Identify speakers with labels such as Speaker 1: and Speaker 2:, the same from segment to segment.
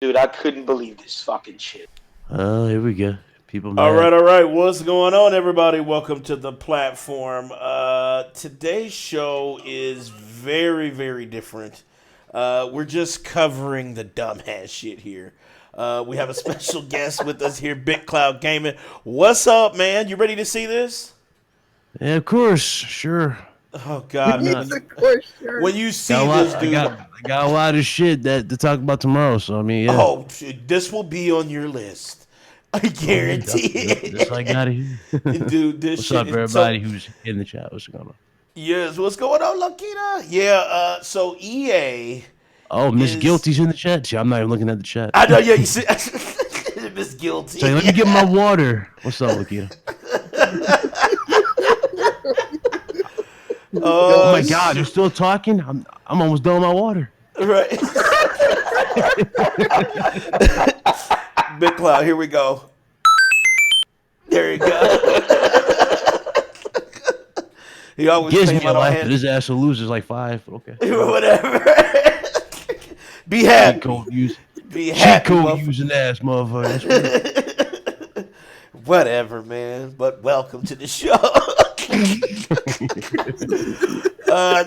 Speaker 1: Dude, I couldn't believe this fucking shit.
Speaker 2: Oh, here we go. People
Speaker 3: All
Speaker 2: mad.
Speaker 3: right. What's going on, everybody? Welcome to the platform. Today's show is very, very different. We're just covering the dumbass shit here. We have a special guest with us here, Big Cloud Gaming. What's up, man? You ready to see this?
Speaker 2: Yeah, of course, sure.
Speaker 3: Oh God,
Speaker 2: Why
Speaker 3: man!
Speaker 2: not?
Speaker 3: When you see
Speaker 2: Got a lot,
Speaker 3: this, dude,
Speaker 2: I got a lot of shit that to talk about tomorrow. So I mean, yeah.
Speaker 3: oh, shit, this will be on your list. I guarantee it.
Speaker 2: That's what I got here.
Speaker 3: Dude, this
Speaker 2: What's
Speaker 3: shit
Speaker 2: up,
Speaker 3: is
Speaker 2: everybody who's in the chat? What's going on?
Speaker 3: Yes, what's going on, Lakita? Yeah, so EA
Speaker 2: Oh, Miss
Speaker 3: is...
Speaker 2: Guilty's in the chat. See, I'm not even looking at the chat.
Speaker 3: I know, yeah, you see, Miss Guilty.
Speaker 2: So let me get my water. What's up, Lakita? Oh my God, they're still talking. I'm almost done with my water.
Speaker 3: Right. Big Cloud, here we go. There you go. He always
Speaker 2: Gives me
Speaker 3: came
Speaker 2: a
Speaker 3: out on
Speaker 2: life,
Speaker 3: hand.
Speaker 2: but his ass will lose is like 5. But okay.
Speaker 3: Whatever. Be happy.
Speaker 2: Cheat code using.
Speaker 3: Be
Speaker 2: Cheat
Speaker 3: happy.
Speaker 2: code using ass, motherfucker.
Speaker 3: Whatever, man. But welcome to the show.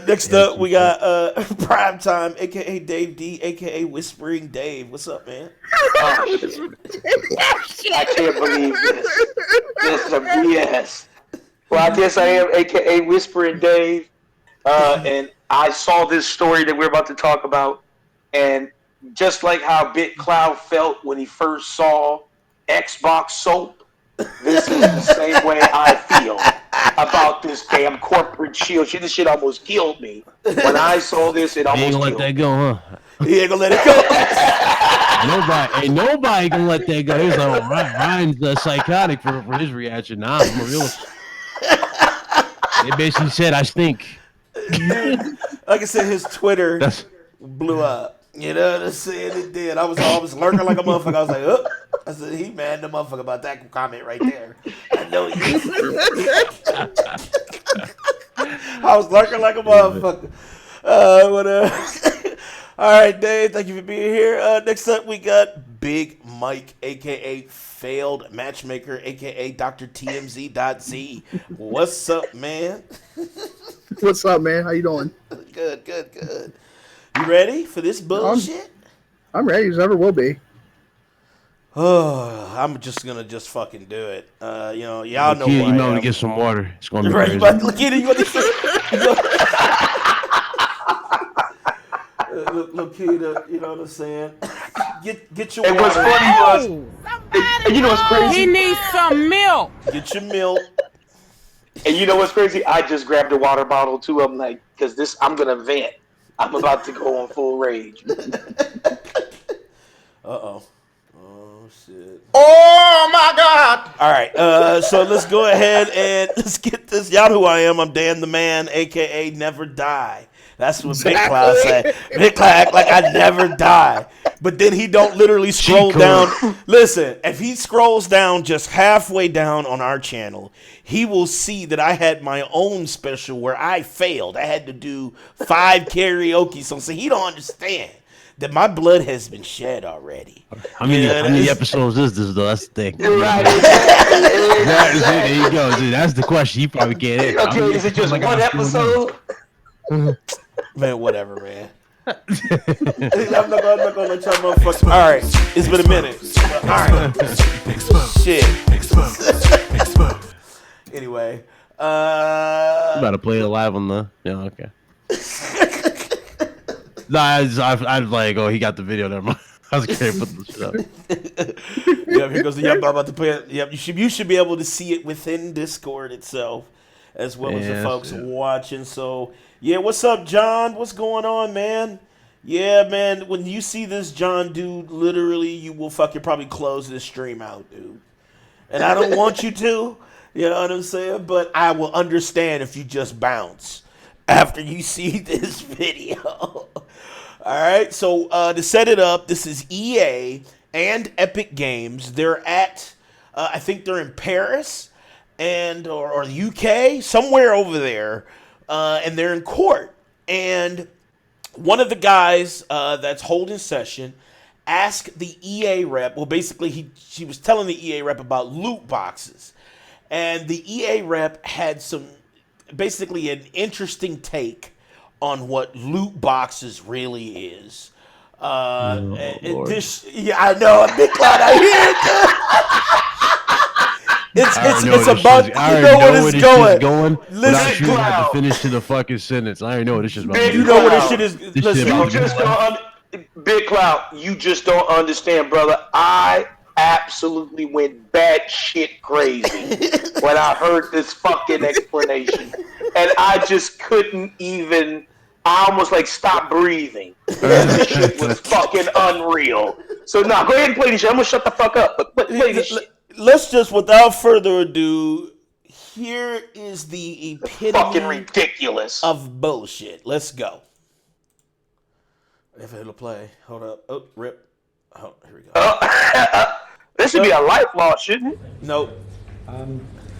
Speaker 3: Next up, we got Prime Time, aka Dave D, aka Whispering Dave. What's up, man?
Speaker 1: I can't believe this. This is a BS. Well, I guess I am, aka Whispering Dave. And I saw this story that we're about to talk about. And just like how Big Cloud felt when he first saw Xbox soap, this is the same way I feel about this damn corporate shield. This shit almost killed me. When I saw this, it almost
Speaker 2: Ain't gonna
Speaker 1: killed
Speaker 2: let
Speaker 1: me.
Speaker 2: that go, huh?
Speaker 3: He ain't gonna let it go.
Speaker 2: Nobody gonna let that go. He's like, Ryan's psychotic for his reaction. Nah, I'm a realist. They basically said I stink.
Speaker 3: Like I said, his Twitter blew up. You know what I'm saying? It did. I was lurking like a motherfucker. I was like, oh. I said, he mad the motherfucker about that comment right there. I know he is. I was lurking like a motherfucker. Whatever. All right, Dave, thank you for being here. Next up, we got Big Mike, a.k.a. Failed Matchmaker, a.k.a. Dr. TMZ.Z. What's up, man?
Speaker 4: What's up, man? How you doing?
Speaker 3: Good. You ready for this bullshit?
Speaker 4: I'm ready as ever will be.
Speaker 3: Oh, I'm just gonna fucking do it. Y'all know who I
Speaker 2: you know
Speaker 3: am.
Speaker 2: to get some water. It's gonna be
Speaker 3: Right,
Speaker 2: crazy.
Speaker 3: but Lakita, you gonna Lakita, you know what I'm saying? Get your
Speaker 1: And
Speaker 3: water.
Speaker 1: what's funny was, and you know what's crazy?
Speaker 5: He needs some milk.
Speaker 3: Get your milk.
Speaker 1: And you know what's crazy? I just grabbed a water bottle too. I'm like, because I'm gonna vent. I'm about to go on full rage.
Speaker 3: Oh shit. Oh my God. All right. So let's go ahead and let's get this. Y'all know who I am. I'm Dan the Man, aka Never Die. That's what Big Cloud said. Big Cloud act like I never die. But then he don't literally scroll down. Listen, if he scrolls down just halfway down on our channel, he will see that I had my own special where I failed. I had to do 5 karaoke songs. So he don't understand that my blood has been shed already.
Speaker 2: How many episodes is this, though? That's the thing.
Speaker 1: Right.
Speaker 2: There you go. See, that's the question. You probably can't answer.
Speaker 1: Okay, is it just one episode?
Speaker 3: Man, whatever, man. I'm not gonna let y'all motherfuckers. All right, it's been a minute. All right, shit. Anyway,
Speaker 2: You about to play it live on the? Yeah, okay. No, I was like, oh, he got the video. Never mind. I was scared to put the shit up.
Speaker 3: Yep, here goes the I'm about to play it. Yep, you should be able to see it within Discord itself, as well as the folks watching. So. Yeah, what's up, John? What's going on, man? Yeah, man, when you see this John dude, literally, you will fucking probably close this stream out, dude. And I don't want you to, you know what I'm saying? But I will understand if you just bounce after you see this video. All right, so to set it up, this is EA and Epic Games. They're at, I think they're in Paris and or UK, somewhere over there. And they're in court. And one of the guys that's holding session asked the EA rep. Well, basically, she was telling the EA rep about loot boxes, and the EA rep had basically an interesting take on what loot boxes really is. I know, Big Cloud. I hear it. It's about you know where this going.
Speaker 2: Listen, you have to finish to the fucking sentence. I already know what this is about.
Speaker 3: You know where this shit is.
Speaker 1: Big Cloud, you just don't understand, brother. I absolutely went batshit crazy when I heard this fucking explanation, and I just couldn't even. I almost stopped breathing. This shit was fucking unreal. So now, go ahead and play this shit. I'm gonna shut the fuck up, but play this shit.
Speaker 3: Let's just, without further ado, here is the epitome
Speaker 1: fucking ridiculous
Speaker 3: of bullshit. Let's go. If it'll play, hold up. Oh, rip. Oh, here we go.
Speaker 1: This should be a life loss, shouldn't it?
Speaker 3: Nope.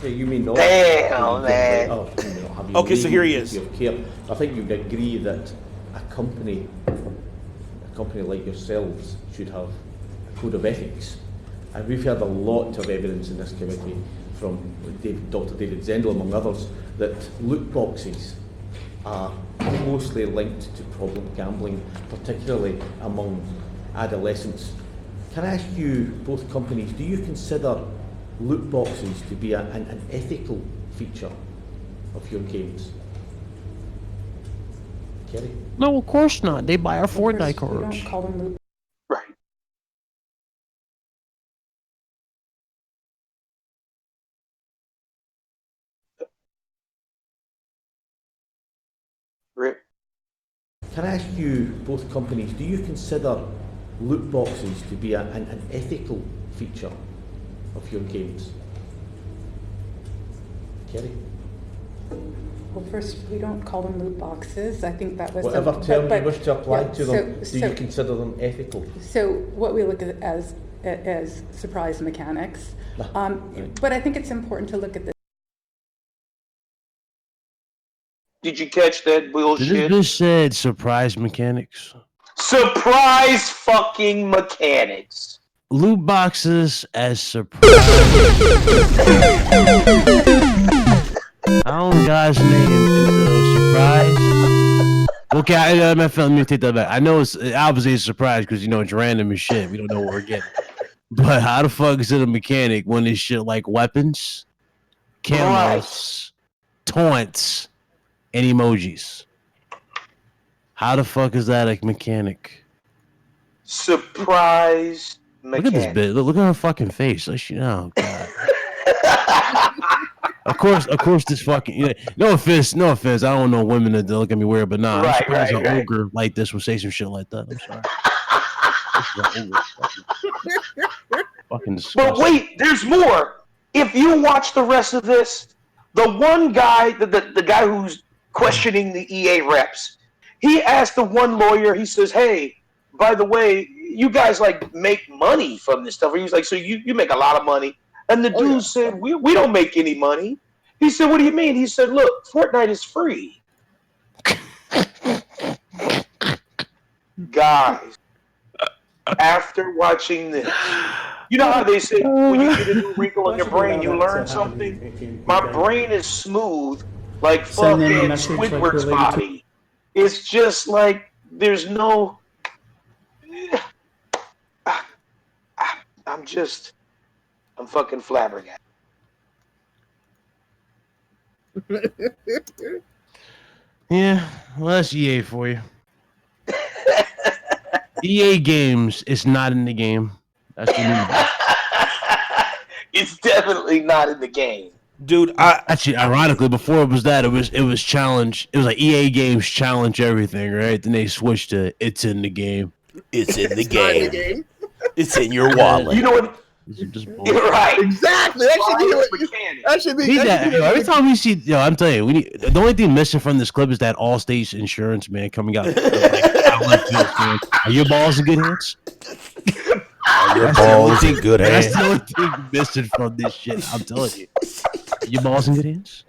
Speaker 5: You mean not?
Speaker 1: Damn, man.
Speaker 3: Okay, so here he is.
Speaker 5: I think you'd agree that a company like yourselves should have a code of ethics. And we've heard a lot of evidence in this committee from Dr. David Zendel, among others, that loot boxes are closely linked to problem gambling, particularly among adolescents. Can I ask you, both companies, do you consider loot boxes to be an ethical feature of your games? Kerry?
Speaker 2: No, of course not. They buy our Fortnite cards.
Speaker 6: We don't call them loot.
Speaker 1: Right. Rip.
Speaker 5: Can I ask you, both companies, do you consider loot boxes to be an ethical feature of your games? Kerry?
Speaker 6: Well, first, we don't call them loot boxes. I think that was
Speaker 5: whatever term you wish to apply to them. Do you consider them ethical?
Speaker 6: So what we look at as surprise mechanics, but I think it's important to look at this.
Speaker 1: Did you catch that bullshit?
Speaker 2: This just said surprise mechanics.
Speaker 1: Surprise fucking mechanics.
Speaker 2: Loot boxes as surprise. I don't know guy's name is a surprise. Okay, let me take that back. I know it's obviously a surprise because it's random as shit. We don't know what we're getting. But how the fuck is it a mechanic when it's shit like weapons, cameras, taunts, and emojis? How the fuck is that a mechanic?
Speaker 1: Surprise mechanic.
Speaker 2: Look at this bitch. Look at her fucking face. Oh god. Of course, this fucking no offense. I don't know women that look at me weird, but nah, I'm surprised an ogre like this would say some shit like that. I'm sorry. Fucking disgusting.
Speaker 1: But wait, there's more. If you watch the rest of this, the one guy, the guy who's questioning the EA reps, he asked the one lawyer. He says, "Hey, by the way, you guys make money from this stuff." He was like, "So you make a lot of money?" And the dude said, we don't make any money. He said, "What do you mean?" He said, "Look, Fortnite is free." Guys, after watching this, you know how they say when you get a new wrinkle in your brain, you learn something? My brain is smooth like fucking Squidward's body. It's just there's no... I'm fucking flabbergasted.
Speaker 2: Yeah, well, that's EA for you. EA games is not in the game. That's the new.
Speaker 1: It's definitely not in the game,
Speaker 3: dude.
Speaker 2: Actually, ironically, before it was challenge. It was like EA games challenge everything, right? Then they switched to it's in the game.
Speaker 3: It's in the game. It's in your wallet.
Speaker 1: You know what? You're right.
Speaker 4: Exactly. That should be.
Speaker 2: Every time we see, I'm telling you, the only thing missing from this clip is that Allstate insurance man coming out. Are your balls in good hands?
Speaker 3: Are your balls in good hands?
Speaker 2: That's the only thing missing from this shit. I'm telling you. Are your balls in good hands?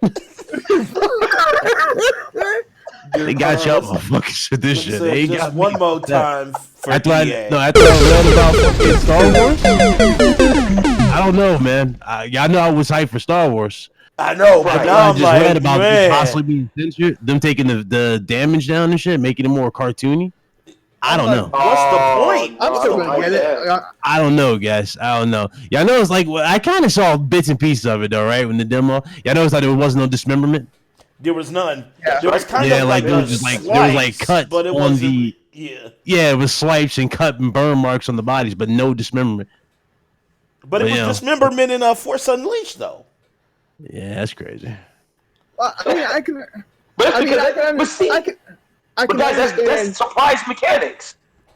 Speaker 2: They got y'all motherfuckers with this shit. They ain't
Speaker 3: Just
Speaker 2: got
Speaker 3: one
Speaker 2: me.
Speaker 3: more time for
Speaker 2: After
Speaker 3: EA.
Speaker 2: I read about fucking Star Wars. I don't know, man. Y'all know I was hyped for Star Wars.
Speaker 3: I know, but now
Speaker 2: I
Speaker 3: I'm
Speaker 2: just
Speaker 3: like,
Speaker 2: read about
Speaker 3: man.
Speaker 2: it possibly being censored, them taking the damage down and shit, making it more cartoony. I don't know.
Speaker 3: What's the point?
Speaker 4: I'm still gonna get it.
Speaker 2: I don't know, guys. I don't know. Y'all know it's like I kind of saw bits and pieces of it though, right? When the demo, y'all noticed that there wasn't no dismemberment.
Speaker 3: There was none.
Speaker 4: Yeah.
Speaker 3: There was kind of
Speaker 2: like
Speaker 3: like
Speaker 2: there
Speaker 3: a
Speaker 2: was just like
Speaker 3: slice,
Speaker 2: there was like cuts
Speaker 3: but it
Speaker 2: on
Speaker 3: wasn't.
Speaker 2: the
Speaker 3: Yeah,
Speaker 2: it was swipes and cut and burn marks on the bodies, but no dismemberment.
Speaker 3: but it was dismemberment in Force Unleashed though.
Speaker 2: Yeah, that's crazy.
Speaker 4: Well, I mean, I can.
Speaker 1: But
Speaker 4: I mean, I can.
Speaker 1: but see,
Speaker 4: I can
Speaker 1: but guys, that's
Speaker 4: understand.
Speaker 1: surprise mechanics.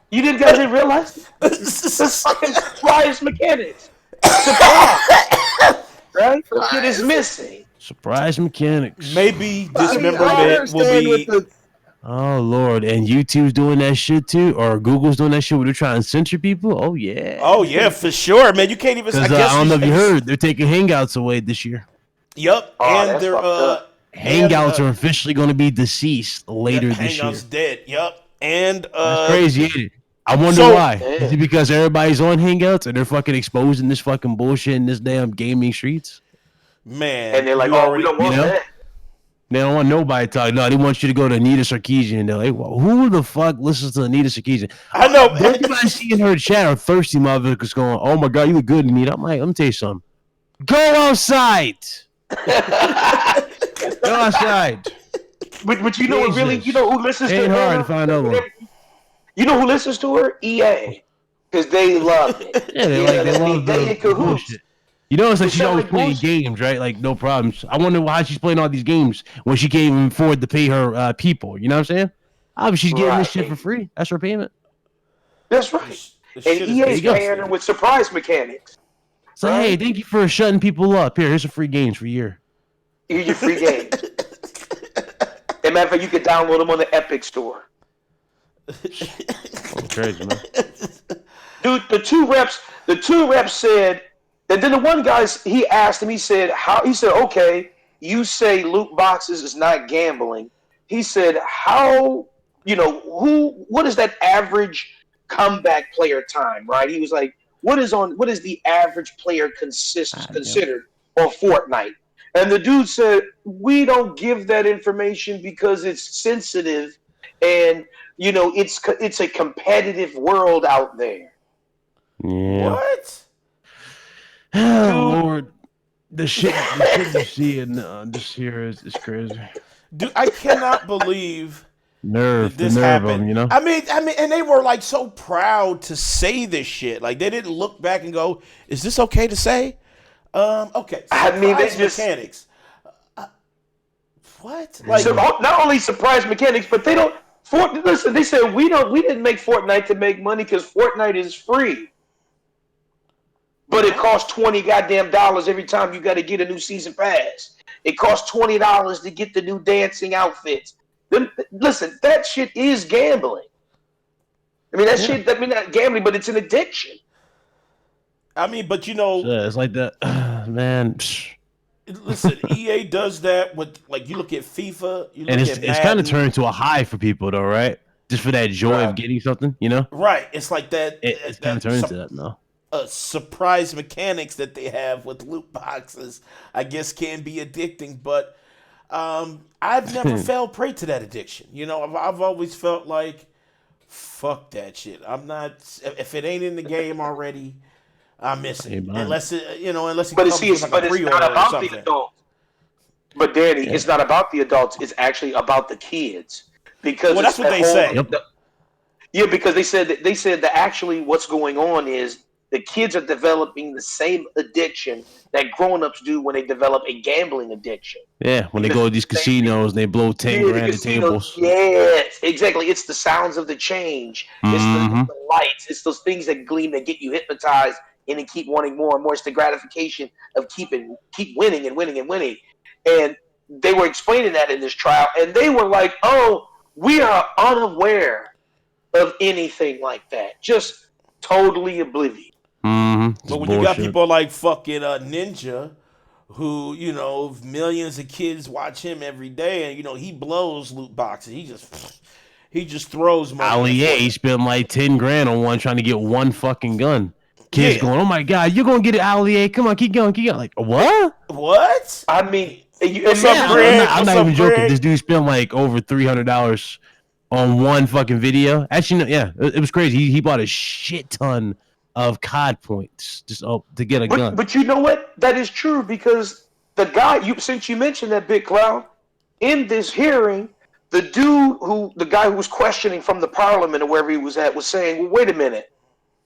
Speaker 1: You didn't realize that's fucking surprise mechanics. Surprise, right? The kid is missing.
Speaker 2: Surprise mechanics.
Speaker 3: Maybe
Speaker 4: I mean, I
Speaker 3: dismemberment will
Speaker 4: understand
Speaker 3: be.
Speaker 4: with the.
Speaker 2: Oh Lord, and YouTube's doing that shit too, or Google's doing that shit where they're trying to censor people. Oh yeah.
Speaker 3: Oh yeah, for sure, man. You can't even.
Speaker 2: Because I don't know if you heard, they're taking Hangouts away this year.
Speaker 3: Yep,
Speaker 1: Oh,
Speaker 3: and
Speaker 1: that's
Speaker 3: they're
Speaker 1: fucked up.
Speaker 2: Hangouts are officially going to be deceased later this year.
Speaker 3: Hangouts dead. Yep, and
Speaker 2: That's crazy, ain't it? I wonder why. Is it because everybody's on Hangouts and they're fucking exposing this fucking bullshit in this damn gaming streets?
Speaker 3: Man,
Speaker 1: and they're like, "Oh, we don't want that."
Speaker 2: They don't want nobody talking. No, they want you to go to Anita Sarkeesian. They're like, well, who the fuck listens to Anita Sarkeesian?
Speaker 3: I know.
Speaker 2: Everybody seeing her chat are thirsty motherfuckers going, oh my God, you look good, Anita. I'm like, let me tell you something. Go outside. Go outside.
Speaker 1: But you know what really? You know who listens to her?
Speaker 2: Ain't hard to find out one.
Speaker 1: You know who listens to her? EA. Because they love it.
Speaker 2: Yeah, they love the bullshit. You know, it's like she's always playing games, right? Like, no problems. I wonder why she's playing all these games when she can't even afford to pay her people. You know what I'm saying? Obviously, she's getting this shit for free. That's her payment.
Speaker 1: That's right. And EA's paying her with surprise mechanics.
Speaker 2: So, hey, thank you for shutting people up. Here's some free games for a year.
Speaker 1: Here's your free games. As a matter of fact, you can download them on the Epic Store.
Speaker 2: Crazy, man.
Speaker 1: Dude, the two reps said that. Then the one guy, he asked him, he said, okay, you say loot boxes is not gambling. He said, what is that average comeback player time, right? He was like, what is the average player considered on Fortnite? And the dude said, we don't give that information because it's sensitive and it's a competitive world out there.
Speaker 2: Yeah.
Speaker 3: What?
Speaker 2: Oh, Lord. The shit you see in this here is crazy.
Speaker 3: Dude, I cannot believe
Speaker 2: this
Speaker 3: happened.
Speaker 2: You know?
Speaker 3: I mean, and they were like so proud to say this shit. Like they didn't look back and go, "Is this okay to say?" Okay.
Speaker 1: I mean, they just
Speaker 3: mechanics. What?
Speaker 1: Like, so not only surprise mechanics, but they don't. Listen, they said we didn't make Fortnite to make money because Fortnite is free. But it costs $20 goddamn dollars every time you got to get a new season pass. It costs $20 to get the new dancing outfits. Listen, that shit is gambling. I mean, not gambling, but it's an addiction.
Speaker 3: I mean, but
Speaker 2: it's like that, man.
Speaker 3: Listen, EA does that with you look at FIFA,
Speaker 2: it's kind of turned into a high for people though, right? Just for that joy of getting something, you know?
Speaker 3: Right. It's like that.
Speaker 2: It's kind of turned into that now.
Speaker 3: Surprise mechanics that they have with loot boxes, I guess, can be addicting. But I've never fell prey to that addiction. I've always felt like, fuck that shit. I'm not. If it ain't in the game already, I'm missing it. Unless it comes with a pre-order or something. The adults.
Speaker 1: But Danny, it's not about the adults. It's actually about the kids. Because
Speaker 3: that's what they say.
Speaker 1: Because they said that actually what's going on is the kids are developing the same addiction that grown-ups do when they develop a gambling addiction.
Speaker 2: Yeah, when they go to these casinos and they blow 10 grand at tables.
Speaker 1: Yes, exactly. It's the sounds of the change. It's the lights. It's those things that gleam that get you hypnotized and then keep wanting more and more. It's the gratification of keep winning and winning and winning. And they were explaining that in this trial, and they were like, oh, we are unaware of anything like that. Just totally oblivious.
Speaker 3: But when you got people like fucking Ninja, who, you know, millions of kids watch him every day, and you know he blows loot boxes. He just throws money.
Speaker 2: Ali A, he spent like 10 grand on one trying to get one fucking gun. Kids
Speaker 3: Yeah.
Speaker 2: going, oh my god, you're gonna get it, Ali A. Come on, keep going, keep going. Like, what?
Speaker 3: What?
Speaker 1: I mean,
Speaker 3: What's up,
Speaker 2: I'm
Speaker 3: Greg?
Speaker 2: not, I'm
Speaker 3: What's
Speaker 2: not
Speaker 3: up,
Speaker 2: even joking.
Speaker 3: Greg?
Speaker 2: This dude spent like over $300 on one fucking video. Actually, no, yeah, it was crazy. He bought a shit ton of COD points just to get a gun.
Speaker 1: But you know what? That is true because the guy since you mentioned that Big Cloud in this hearing, the guy who was questioning from the parliament or wherever he was at was saying, well, wait a minute.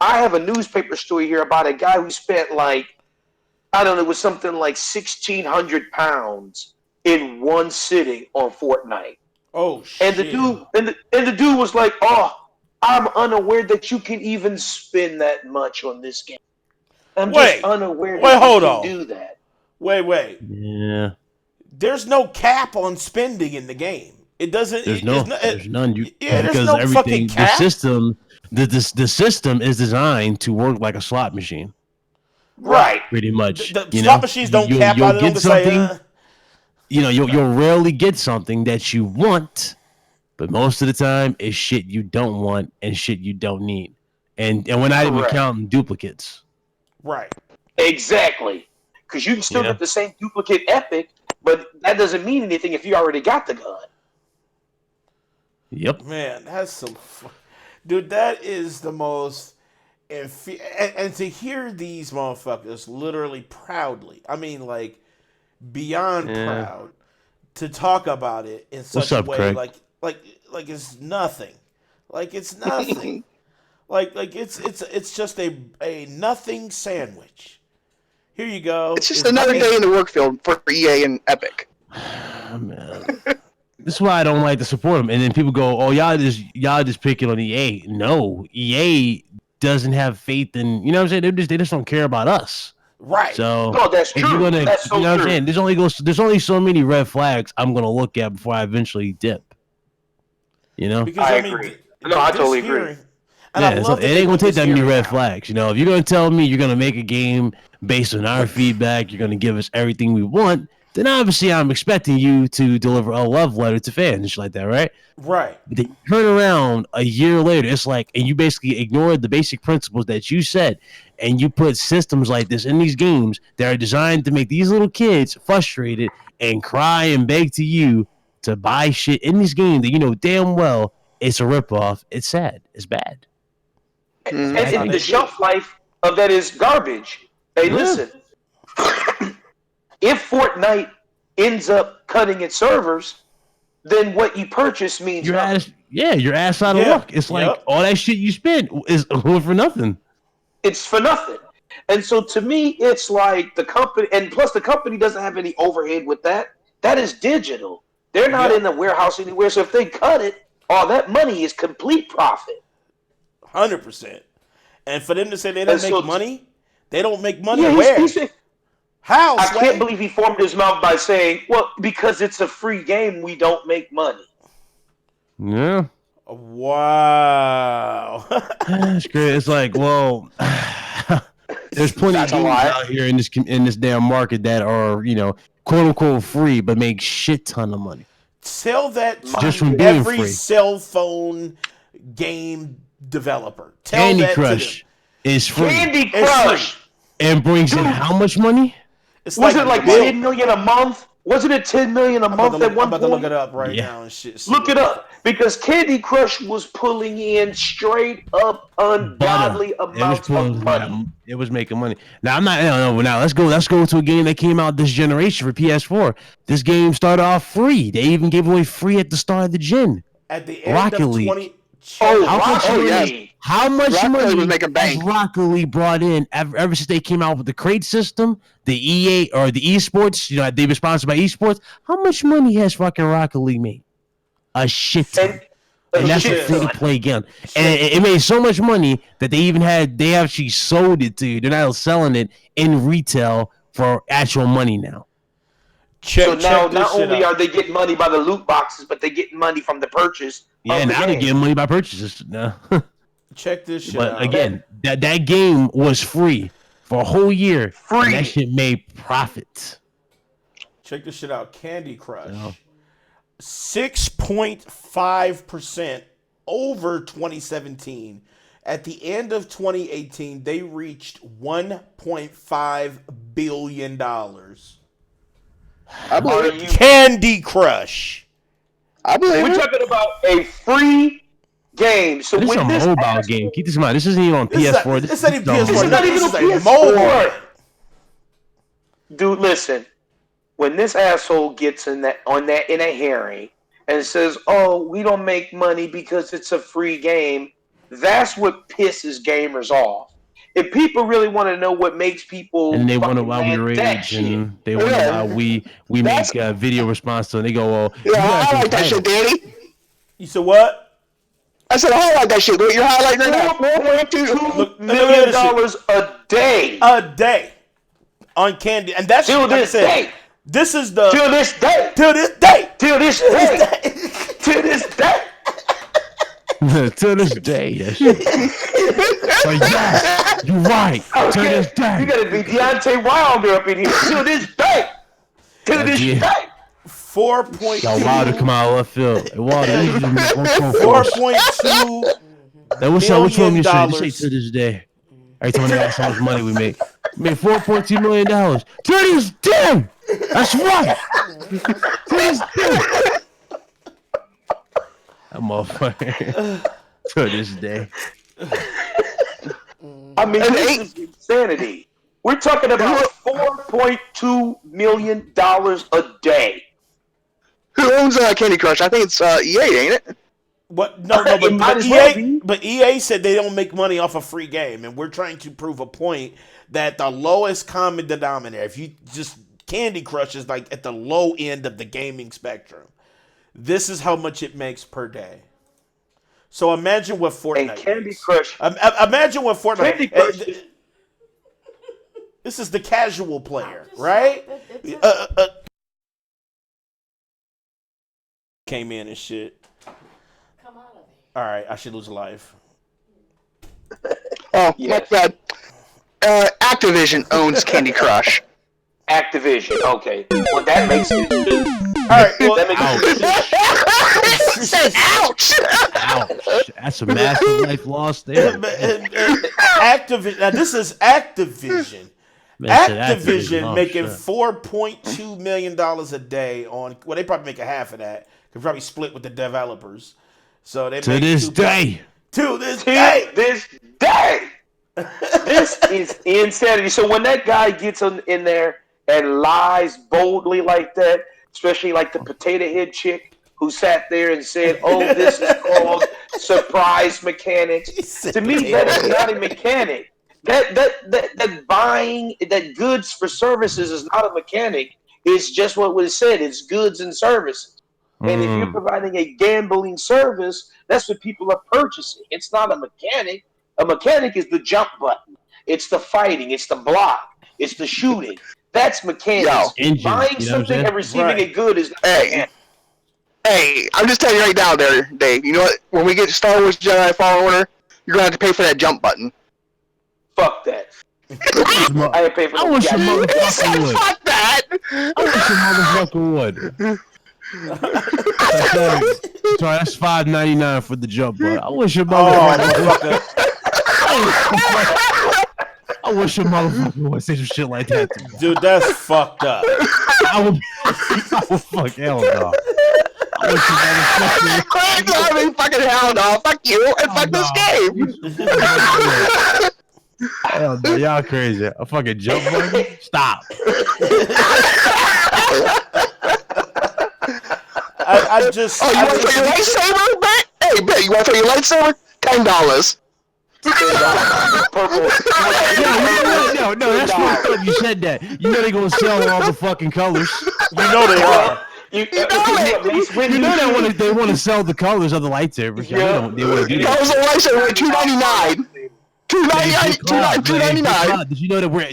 Speaker 1: I have a newspaper story here about a guy who spent like, I don't know, it was something like 1,600 pounds in one sitting on Fortnite.
Speaker 3: Oh shit!
Speaker 1: And the dude was like, "Oh, I'm unaware that you can even spend that much on this game. I'm just unaware that you can do that."
Speaker 3: Wait.
Speaker 2: Yeah.
Speaker 3: There's no cap on spending in the game. It doesn't.
Speaker 2: There's
Speaker 3: there's
Speaker 2: none.
Speaker 3: There's
Speaker 2: Because
Speaker 3: no
Speaker 2: everything,
Speaker 3: fucking cap.
Speaker 2: the system is designed to work like a slot machine.
Speaker 1: Right.
Speaker 2: Pretty much.
Speaker 3: The slot machines don't cap.
Speaker 2: You'll
Speaker 3: I don't
Speaker 2: get
Speaker 3: say.
Speaker 2: something. You'll rarely get something that you want, but most of the time it's shit you don't want and shit you don't need. And we're not even counting duplicates.
Speaker 3: Right.
Speaker 1: Exactly. Because you can still get the same duplicate epic, but that doesn't mean anything if you already got the gun.
Speaker 2: Yep.
Speaker 3: Man, that's some... Dude, that is the most... And to hear these motherfuckers literally proudly, I mean, like, beyond proud, to talk about it in such a way,
Speaker 2: Craig?
Speaker 3: like it's nothing. Like, it's nothing. like it's just a nothing sandwich. Here you go.
Speaker 4: It's just another day in the work field for EA and Epic.
Speaker 2: Oh, man. This is why I don't like to support them. And then people go, "Oh, y'all just picking on EA." No, EA doesn't have faith in, you know what I'm saying? They just don't care about us.
Speaker 3: Right.
Speaker 2: So
Speaker 1: that's true. That's so
Speaker 2: you know what I'm
Speaker 1: true.
Speaker 2: saying? There's only so many red flags I'm gonna look at before I eventually dip. You know?
Speaker 3: Because
Speaker 1: I agree. No, I totally agree.
Speaker 2: It ain't gonna take that many red flags. You know, if you're gonna tell me you're gonna make a game based on our feedback, you're gonna give us everything we want, then obviously I'm expecting you to deliver a love letter to fans and shit like that, right?
Speaker 3: Right.
Speaker 2: But they turn around a year later, it's like, and you basically ignored the basic principles that you said, and you put systems like this in these games that are designed to make these little kids frustrated and cry and beg to you to buy shit in this game that you know damn well it's a ripoff. It's sad. It's bad.
Speaker 1: And the shelf life of that is garbage. Hey, listen. If Fortnite ends up cutting its servers, then what you purchase means
Speaker 2: your ass out of luck. It's like all that shit you spent is for nothing.
Speaker 1: It's for nothing. And so to me, it's like the company, and plus the company doesn't have any overhead with that. That is digital. They're not in the warehouse anywhere. So if they cut it, all that money is complete profit.
Speaker 3: 100%. And for them to say they don't make money, they don't make money
Speaker 1: Yeah,
Speaker 3: where? How?
Speaker 1: I can't believe he formed his mouth by saying, well, because it's a free game, we don't make money.
Speaker 2: Yeah.
Speaker 3: Wow.
Speaker 2: That's great. It's like, well, there's plenty of games out here in this damn market that are, you know, quote unquote free, but make shit ton of money.
Speaker 3: Sell that to
Speaker 2: just from being
Speaker 3: every
Speaker 2: free.
Speaker 3: cell phone game developer. Tell
Speaker 2: Candy
Speaker 3: that
Speaker 2: Crush is free.
Speaker 1: Candy Crush!
Speaker 2: And brings in how much money?
Speaker 3: It's
Speaker 1: Was it like 10 million a month? Wasn't it 10 million a month at one
Speaker 3: I'm about
Speaker 1: point?
Speaker 3: to look it up right now and shit.
Speaker 1: Look it up. Because Candy Crush was pulling in straight up ungodly amounts of money.
Speaker 2: It was making money. Now I'm not. No. Now let's go to a game that came out this generation for PS4. This game started off free. They even gave away free at the start of the gen.
Speaker 3: At the end
Speaker 2: Rocket
Speaker 3: of
Speaker 2: League.
Speaker 3: 20.
Speaker 2: How much
Speaker 4: Rocket
Speaker 2: money
Speaker 4: League was making bank.
Speaker 2: has Rocket League brought in ever since they came out with the crate system, the EA or the esports? You know, they've been sponsored by esports. How much money has fucking Rocket League made? A shit ton. And that's a free-to-play game. And it made so much money that they actually sold it to you. They're now selling it in retail for actual money now.
Speaker 1: So now, not only are they getting money by the loot boxes, but they're getting money from the purchase.
Speaker 2: Yeah, now they're getting money by purchases. No.
Speaker 3: Check this shit out.
Speaker 2: But again, that game was free for a whole year.
Speaker 1: Free.
Speaker 2: And that shit made profit.
Speaker 3: Check this shit out. Candy Crush.
Speaker 2: Yeah.
Speaker 3: 6.5% over 2017. At the end of 2018, they reached $1.5 billion.
Speaker 4: I believe it.
Speaker 3: Candy Crush.
Speaker 4: I believe
Speaker 1: We're
Speaker 4: it.
Speaker 1: talking about a free game. So
Speaker 2: This is a
Speaker 1: when this
Speaker 2: mobile game. Keep this in mind. This isn't even on PS4.
Speaker 3: This ain't even PS4.
Speaker 1: This is not even
Speaker 3: This
Speaker 1: a
Speaker 3: is a
Speaker 1: PS4.
Speaker 3: mobile.
Speaker 1: Dude, listen. When this asshole gets in a hearing and says, "Oh, we don't make money because it's a free game," that's what pisses gamers off. If people really want to know what makes people
Speaker 2: And they wonder
Speaker 1: fucking
Speaker 2: why we
Speaker 1: mad, that
Speaker 2: rage,
Speaker 1: shit.
Speaker 2: and they wonder
Speaker 4: Yeah.
Speaker 2: why we
Speaker 4: That's-
Speaker 2: make video response to it. And they go, well,
Speaker 4: Yeah,
Speaker 2: you guys
Speaker 4: I like that
Speaker 2: entitled.
Speaker 4: shit, Danny.
Speaker 3: You said what?
Speaker 4: I said I highlight that shit. What you're highlighting right now?
Speaker 1: $4.2
Speaker 3: Look at
Speaker 1: million
Speaker 3: this shit.
Speaker 1: a day.
Speaker 3: A day on candy, and that's
Speaker 1: Till
Speaker 3: like I
Speaker 1: this
Speaker 3: said,
Speaker 1: day.
Speaker 3: This is the
Speaker 1: Till this day.
Speaker 3: till this day.
Speaker 1: Till this day. Till this day.
Speaker 2: To this day, yes. Like, yes, you're right. To this
Speaker 1: You
Speaker 2: day.
Speaker 1: gotta be Deontay Wilder up in here. Till this day. Till this
Speaker 2: Yeah.
Speaker 1: day.
Speaker 3: 4.2
Speaker 2: Yo, Wilder come out of left field. Hey, Wilder, you just make one phone call.
Speaker 3: 4.2
Speaker 2: Hey, what's up? Which one you say? Just say
Speaker 3: $1,000,000.
Speaker 2: to this day. Every time they ask how much money we make. We made $4.2 million. To this day. That's right. To this day. That motherfucker. To this day.
Speaker 1: I mean, this is insanity. We're talking about $4.2 million a day.
Speaker 4: Who owns Candy Crush? I think it's EA, ain't it?
Speaker 3: What? No,
Speaker 1: It
Speaker 3: but,
Speaker 1: might
Speaker 3: but
Speaker 1: as well
Speaker 3: EA,
Speaker 1: be.
Speaker 3: but EA said they don't make money off a free game, and we're trying to prove a point that the lowest common denominator, if you just Candy Crush is like at the low end of the gaming spectrum. This is how much it makes per day. So imagine what Fortnite
Speaker 1: And Candy
Speaker 3: makes.
Speaker 1: Crush.
Speaker 3: Imagine what Fortnite.
Speaker 1: Candy Crush.
Speaker 3: This is the casual player, right? Came in and shit.
Speaker 7: Come out of it.
Speaker 3: All right, I should lose a life.
Speaker 4: Oh,
Speaker 1: Yes.
Speaker 4: my bad. Activision owns Candy Crush.
Speaker 1: Activision. Okay. Well, that makes sense too.
Speaker 3: All right, well,
Speaker 1: That makes sense.
Speaker 4: Ouch!
Speaker 2: Ouch. That's a massive life lost there.
Speaker 3: Activision. Now this is Activision.
Speaker 2: Man said
Speaker 3: Activision
Speaker 2: oh,
Speaker 3: making
Speaker 2: shit.
Speaker 3: $4.2 million a day on. Well, they probably make a half of that. They probably split with the developers. So they
Speaker 2: To
Speaker 3: make
Speaker 2: this
Speaker 3: 2
Speaker 2: day.
Speaker 3: To this
Speaker 1: Till
Speaker 3: day.
Speaker 1: this day. This is insanity. So when that guy gets in there and lies boldly like that, especially like the potato head chick who sat there and said, "Oh, this is called surprise mechanics." To me, that is not a mechanic. That buying that goods for services is not a mechanic. It's just what was said. It's goods and services. And if you're providing a gambling service, that's what people are purchasing. It's not a mechanic. A mechanic is the jump button. It's the fighting. It's the block. It's the shooting. That's mechanics.
Speaker 4: Yo.
Speaker 2: Engine,
Speaker 1: Buying
Speaker 2: you know what I'm
Speaker 1: something
Speaker 2: saying?
Speaker 1: and receiving
Speaker 3: Right.
Speaker 1: a good is not
Speaker 4: Hey.
Speaker 1: mechanic.
Speaker 4: Hey, I'm just telling you right now there, Dave. You know what? When we get Star Wars Jedi Fallen Order, you're going to have to pay for that jump button.
Speaker 1: Fuck that. I ain't paying for
Speaker 2: I
Speaker 1: no
Speaker 2: wish a
Speaker 1: goddamn-
Speaker 2: motherfucker would.
Speaker 4: Fuck that!
Speaker 2: I wish a motherfucker would. Sorry, that's $5.99 for the jump, but I wish a
Speaker 3: Oh,
Speaker 2: motherfucker.
Speaker 3: motherfucker.
Speaker 2: I wish a motherfucker would say some shit like that to me.
Speaker 3: Dude, that's fucked up.
Speaker 2: I would fuck hell no. I wish a motherfucker.
Speaker 4: I mean, fucking hell no. Fuck you and fuck this game.
Speaker 2: Hell no, y'all crazy. A fucking jump button? Stop.
Speaker 3: I just.
Speaker 4: Oh, you
Speaker 3: I
Speaker 4: want to
Speaker 3: just-
Speaker 4: throw your lightsaber, Bet? Hey, Bet, you want to throw your lightsaber? $10.
Speaker 1: Purple.
Speaker 2: No, that's fucked up. You said that. You know they gonna sell all the fucking colors.
Speaker 3: You know they are.
Speaker 1: You
Speaker 2: You know they want to sell the colors of the lightsabers.
Speaker 1: Yeah.
Speaker 2: They want to do
Speaker 4: That
Speaker 2: that.
Speaker 4: was a lightsaber at $2.99. $2.99.
Speaker 2: Did you know that we're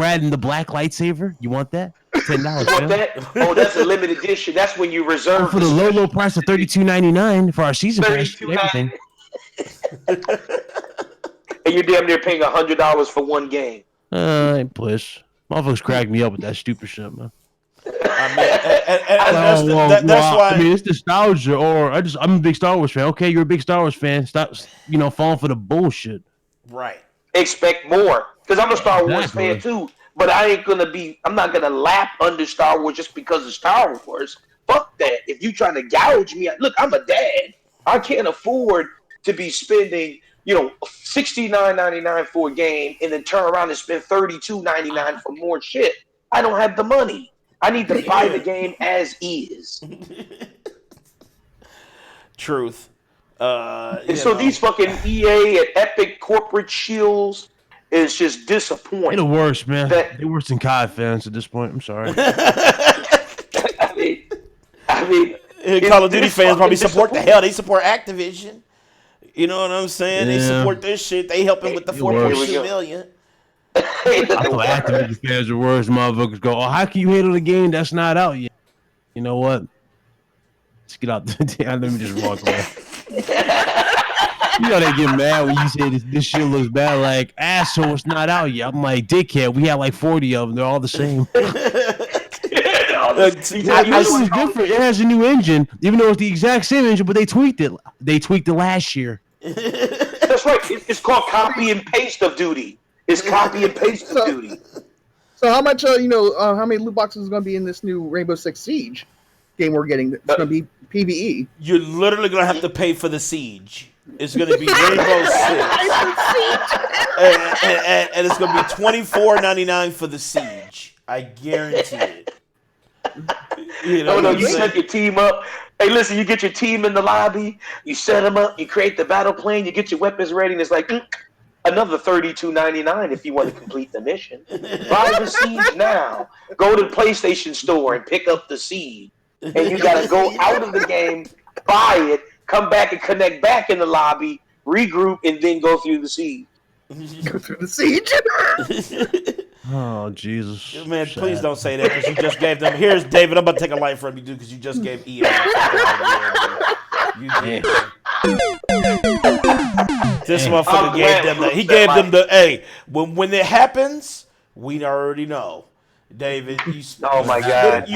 Speaker 2: adding the black lightsaber? You want that? $10.
Speaker 1: want
Speaker 2: man.
Speaker 1: that? Oh, that's a limited edition. That's when you reserve
Speaker 2: For the low price of $32.99 for our season pass and everything.
Speaker 1: And you're damn near paying $100 for one game.
Speaker 2: Push. Motherfuckers crack me up with that stupid shit, man.
Speaker 3: I mean, and that's
Speaker 2: well,
Speaker 3: why.
Speaker 2: I mean, it's nostalgia, or I'm a big Star Wars fan. Okay, you're a big Star Wars fan. Stop, falling for the bullshit.
Speaker 3: Right.
Speaker 1: Expect more. Because I'm a Star Wars fan
Speaker 2: Exactly.
Speaker 1: too, but I'm not gonna lap under Star Wars just because of Star Wars. Fuck that. If you trying to gouge me, look, I'm a dad. I can't afford to be spending, $69.99 for a game and then turn around and spend $32.99 for more shit. I don't have the money. I need to buy the game as is.
Speaker 3: Truth.
Speaker 1: And so these fucking EA and Epic corporate shills is just
Speaker 2: They're
Speaker 1: disappointing.
Speaker 2: the worst, man.
Speaker 1: That-
Speaker 2: They're worse than COD fans at this point. I'm sorry.
Speaker 1: I mean,
Speaker 3: Call of Duty
Speaker 1: it's
Speaker 3: fans probably
Speaker 1: fucking
Speaker 3: support the hell. They support Activision. You know what I'm saying? They
Speaker 2: Yeah.
Speaker 3: support this shit. They helping with the
Speaker 2: It works.
Speaker 3: 4.2 million.
Speaker 2: I thought Activision fans are worse. Motherfuckers go, oh, how can you hate on a game that's not out yet? You know what? Let's get out. Let me just walk away. You know they get mad when you say this shit looks bad. Like, asshole, it's not out yet. I'm like, dickhead, we have like 40 of them. They're all the same. This one's different. It has a new engine, even though it's the exact same engine, but they tweaked it. They tweaked it last year.
Speaker 1: That's right. It's called copy and paste of duty. It's copy and paste of duty.
Speaker 4: So how much, how many loot boxes is going to be in this new Rainbow Six Siege game we're getting? It's going to be PvE.
Speaker 3: You're literally gonna have to pay for the siege. It's gonna be Rainbow Six, and it's gonna be $24.99 for the siege. I guarantee it.
Speaker 1: No, you set your team up. Hey, listen, you get your team in the lobby, you set them up, you create the battle plane, you get your weapons ready, and it's like another $32.99 if you want to complete the mission. Buy the siege now. Go to the PlayStation Store and pick up the siege. And you got to go out of the game, buy it, come back and connect back in the lobby, regroup, and then go through the siege.
Speaker 4: Go through the siege.
Speaker 2: Oh, Jesus.
Speaker 3: Man, please don't say that because you just gave them. Here's David. I'm about to take a life from you, dude, because you just gave EA. You did. This motherfucker gave them he gave them the hey. When it happens, we already know. David,
Speaker 1: Oh my God!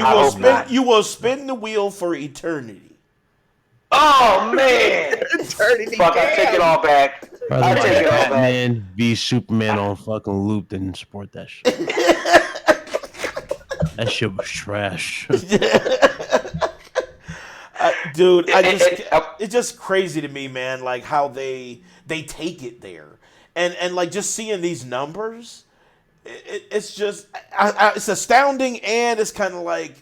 Speaker 3: You will spin the wheel for eternity.
Speaker 1: Oh man!
Speaker 4: Eternity.
Speaker 1: Fuck! I take it all back. I take it all back.
Speaker 2: Batman v Superman on fucking loop. Didn't support that shit. That shit was trash.
Speaker 3: Dude, it's just crazy to me, man. Like how they take it there, and like just seeing these numbers. It's just it's astounding, and it's kind of like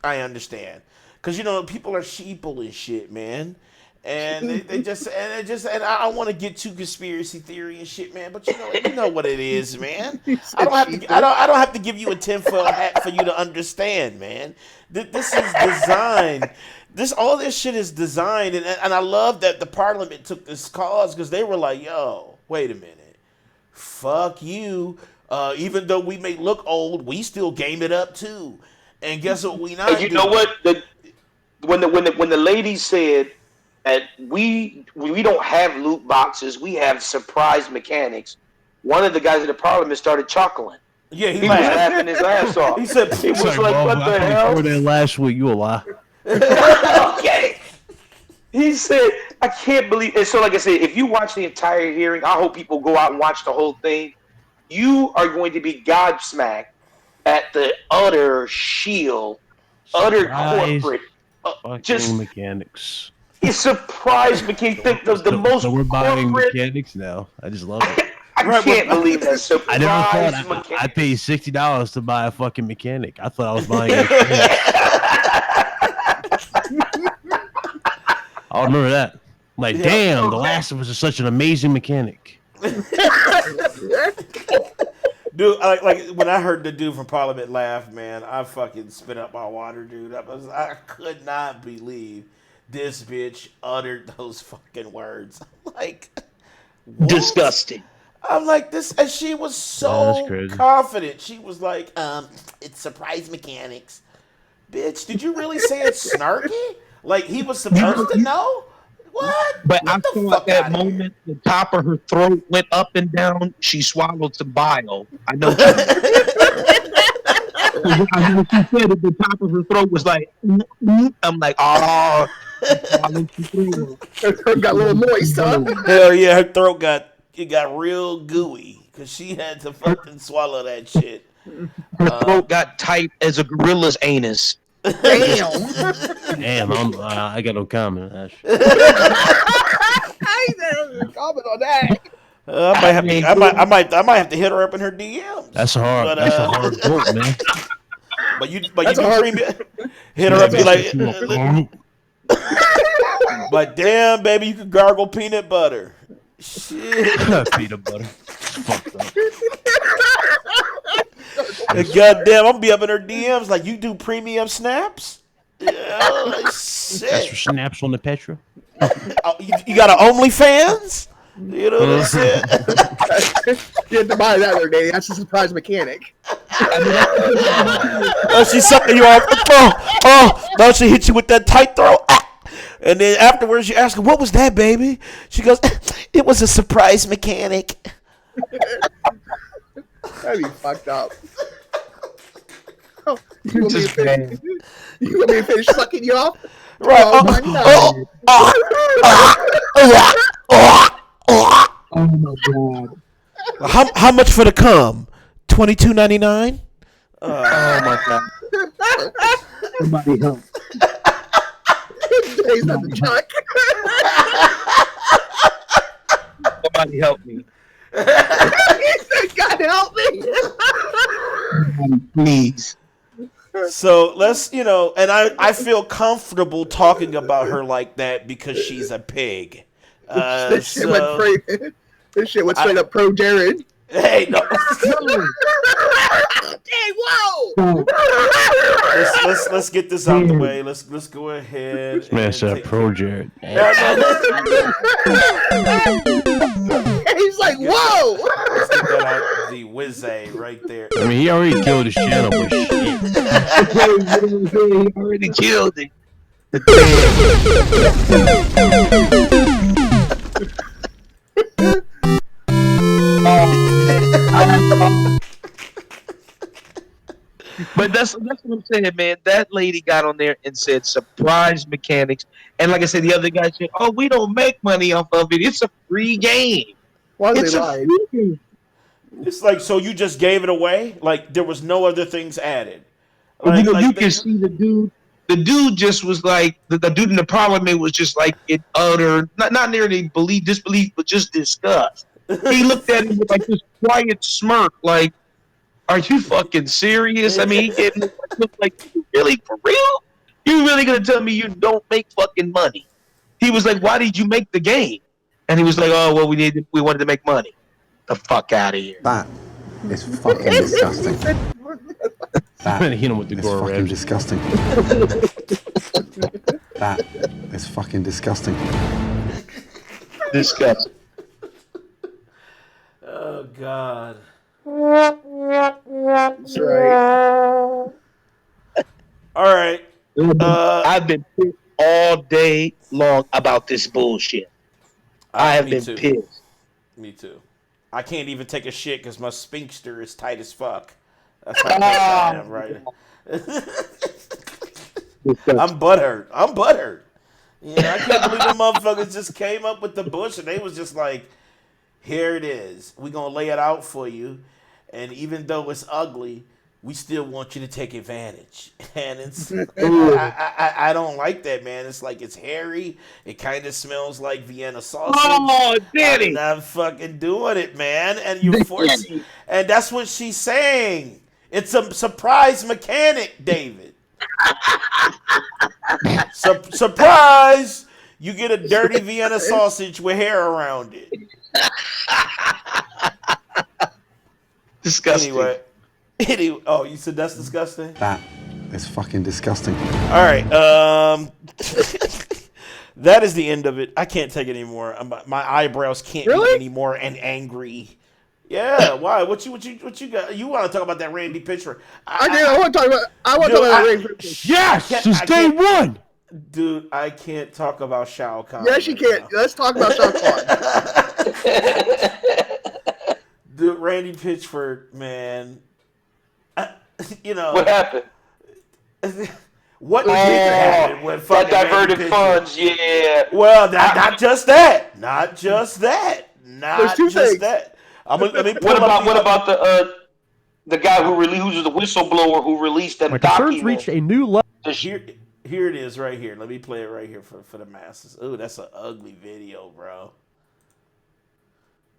Speaker 3: I understand because people are sheeple and shit, man, and they just and I don't want to get too conspiracy theory and shit, man, but you know what it is, man. I don't have to give you a tinfoil hat for you to understand, man. This is designed. All this shit is designed, and I love that the Parliament took this cause because they were like, yo, wait a minute, fuck you. Even though we may look old, we still game it up too. And guess what we not
Speaker 1: and you
Speaker 3: doing?
Speaker 1: know what? When the lady said that we don't have loot boxes, we have surprise mechanics. One of the guys in the Parliament started chuckling.
Speaker 3: Yeah, he
Speaker 1: was laughing his ass off.
Speaker 3: He said,
Speaker 1: he was like, "What the hell?"
Speaker 2: That last week, you a lie.
Speaker 1: Okay. He said, "I can't believe." And so, like I said, if you watch the entire hearing, I hope people go out and watch the whole thing. You are going to be gobsmacked at the utter shield, utter corporate, just
Speaker 2: mechanics.
Speaker 1: It's surprise mechanics. The most
Speaker 2: so we're buying
Speaker 1: corporate
Speaker 2: mechanics now. I just love it.
Speaker 1: I can't believe that surprise
Speaker 2: I never thought
Speaker 1: mechanics.
Speaker 2: I paid $60 to buy a fucking mechanic. I thought I was buying it. I'll remember that. Like, damn, The Last of Us is such an amazing mechanic.
Speaker 3: Dude, like when I heard the dude from Parliament laugh, man, I fucking spit up my water, dude. I could not believe this bitch uttered those fucking words. Like, what?
Speaker 8: Disgusting.
Speaker 3: I'm like this, and she was so confident. She was like, it's surprise mechanics. Bitch, did you really say it's snarky? Like he was supposed to know? What?
Speaker 8: But I saw at that moment the top of her throat went up and down. She swallowed some bile. I know. When she said it, the top of her throat was like, I'm like, oh.
Speaker 4: Her throat got a little moist, huh?
Speaker 3: Hell yeah, her throat got real gooey because she had to fucking swallow that shit.
Speaker 8: Her throat got tight as a gorilla's anus.
Speaker 4: Damn.
Speaker 2: Damn, I got no comment on that shit.
Speaker 4: I ain't gonna comment on that.
Speaker 3: I might have to hit her up in her DMs.
Speaker 2: That's a hard quote, man.
Speaker 3: But you
Speaker 4: That's
Speaker 3: do
Speaker 4: a hard-
Speaker 3: premium. Hit her up, be like, but damn, baby, you could gargle peanut butter. Shit.
Speaker 2: Peanut butter. Fucked up.
Speaker 3: Goddamn, I'm gonna be up in her DMs like, you do premium snaps? Yeah, shit.
Speaker 2: That's for snaps on the Petra.
Speaker 3: Oh, you got an OnlyFans? You know what I'm saying?
Speaker 4: You had to buy that other day. That's a surprise mechanic.
Speaker 3: Oh, she's sucking you off. Now she hit you with that tight throw. And then afterwards, you ask her, what was that, baby? She goes, it was a surprise mechanic.
Speaker 4: That'd be fucked up. Oh, you want me to finish sucking you off?
Speaker 3: Right.
Speaker 8: Oh my god.
Speaker 3: How much for the cum? $22.99.
Speaker 8: Oh my god. Somebody help.
Speaker 4: He's not the chuck.
Speaker 8: Somebody help me.
Speaker 4: He said, God help me.
Speaker 8: Somebody, please.
Speaker 3: So let's, and I feel comfortable talking about her like that because she's a pig.
Speaker 4: This shit went straight up pro Jared.
Speaker 3: Hey, no.
Speaker 4: Hey, whoa!
Speaker 3: Let's get this out the way. Let's go ahead.
Speaker 2: This man said
Speaker 3: take-
Speaker 2: pro Jared.
Speaker 4: He's like, whoa!
Speaker 3: Let's get that out the whiz-a right there.
Speaker 2: I mean, he already killed his channel, but shit.
Speaker 8: He already killed it. But that's what I'm saying, man. That lady got on there and said surprise mechanics. And like I said, the other guy said, oh, we don't make money off of it. It's a free game.
Speaker 4: Why did
Speaker 8: It's
Speaker 4: they
Speaker 8: a
Speaker 4: lie?
Speaker 8: free game.
Speaker 3: It's like, so you just gave it away? Like there was no other things added?
Speaker 8: But
Speaker 3: Like,
Speaker 8: you can see the dude. The dude just was like the dude in the parliament was just like in utter not nearly disbelief, but just disgust. He looked at him with like this quiet smirk, like, "Are you fucking serious?" I mean, he gave him like, "Really, for real? You really gonna tell me you don't make fucking money?" He was like, "Why did you make the game?" And he was like, "Oh, well, we wanted to make money." The fuck out of here.
Speaker 9: That is fucking disgusting.
Speaker 2: I'm gonna hit him with the
Speaker 9: It's
Speaker 2: Gordon
Speaker 9: fucking
Speaker 2: Ramsay.
Speaker 9: disgusting. That is fucking disgusting.
Speaker 8: Disgusting.
Speaker 3: Oh God.
Speaker 4: That's right.
Speaker 3: All right.
Speaker 8: I've been pissed all day long about this bullshit. I have
Speaker 3: Me
Speaker 8: been
Speaker 3: too.
Speaker 8: pissed.
Speaker 3: Me too. I can't even take a shit because my sphincter is tight as fuck. That's how pissed I am right now. I'm butthurt. Yeah, I can't believe the motherfuckers just came up with the bush and they was just like, here it is. We're going to lay it out for you. And even though it's ugly, we still want you to take advantage. And it's, I don't like that, man. It's like, it's hairy. It kind of smells like Vienna sausage.
Speaker 8: Oh, Danny.
Speaker 3: I'm not fucking doing it, man. And you're forcing, and that's what she's saying. It's a surprise mechanic, David. Surprise! You get a dirty Vienna sausage with hair around it.
Speaker 8: Disgusting.
Speaker 3: Anyway, oh, you said that's disgusting?
Speaker 9: That is fucking disgusting.
Speaker 3: All right. That is the end of it. I can't take it anymore. My eyebrows can't be anymore and angry. Yeah, why? What you got? You want to talk about that Randy picture?
Speaker 4: I want to talk about. I want to talk about Ray.
Speaker 2: Yes, since day one.
Speaker 3: Dude, I can't talk about Shao Kahn.
Speaker 4: Yes, you can. Let's talk about Shao Kahn.
Speaker 3: Dude, Randy Pitchford, man. You know
Speaker 1: What happened?
Speaker 3: what did happen when
Speaker 1: That
Speaker 3: fucking
Speaker 1: diverted
Speaker 3: Randy Pitchford?
Speaker 1: funds, yeah.
Speaker 3: Well, not just that. Not just that. Not
Speaker 10: two
Speaker 3: just
Speaker 10: things.
Speaker 3: that. Let me pull
Speaker 1: What
Speaker 3: up
Speaker 1: about the guy who was the whistleblower who released them
Speaker 11: My concerns
Speaker 1: documents?
Speaker 11: reached a new level.
Speaker 3: Here it is right here. Let me play it right here for the masses. Ooh, that's an ugly video, bro.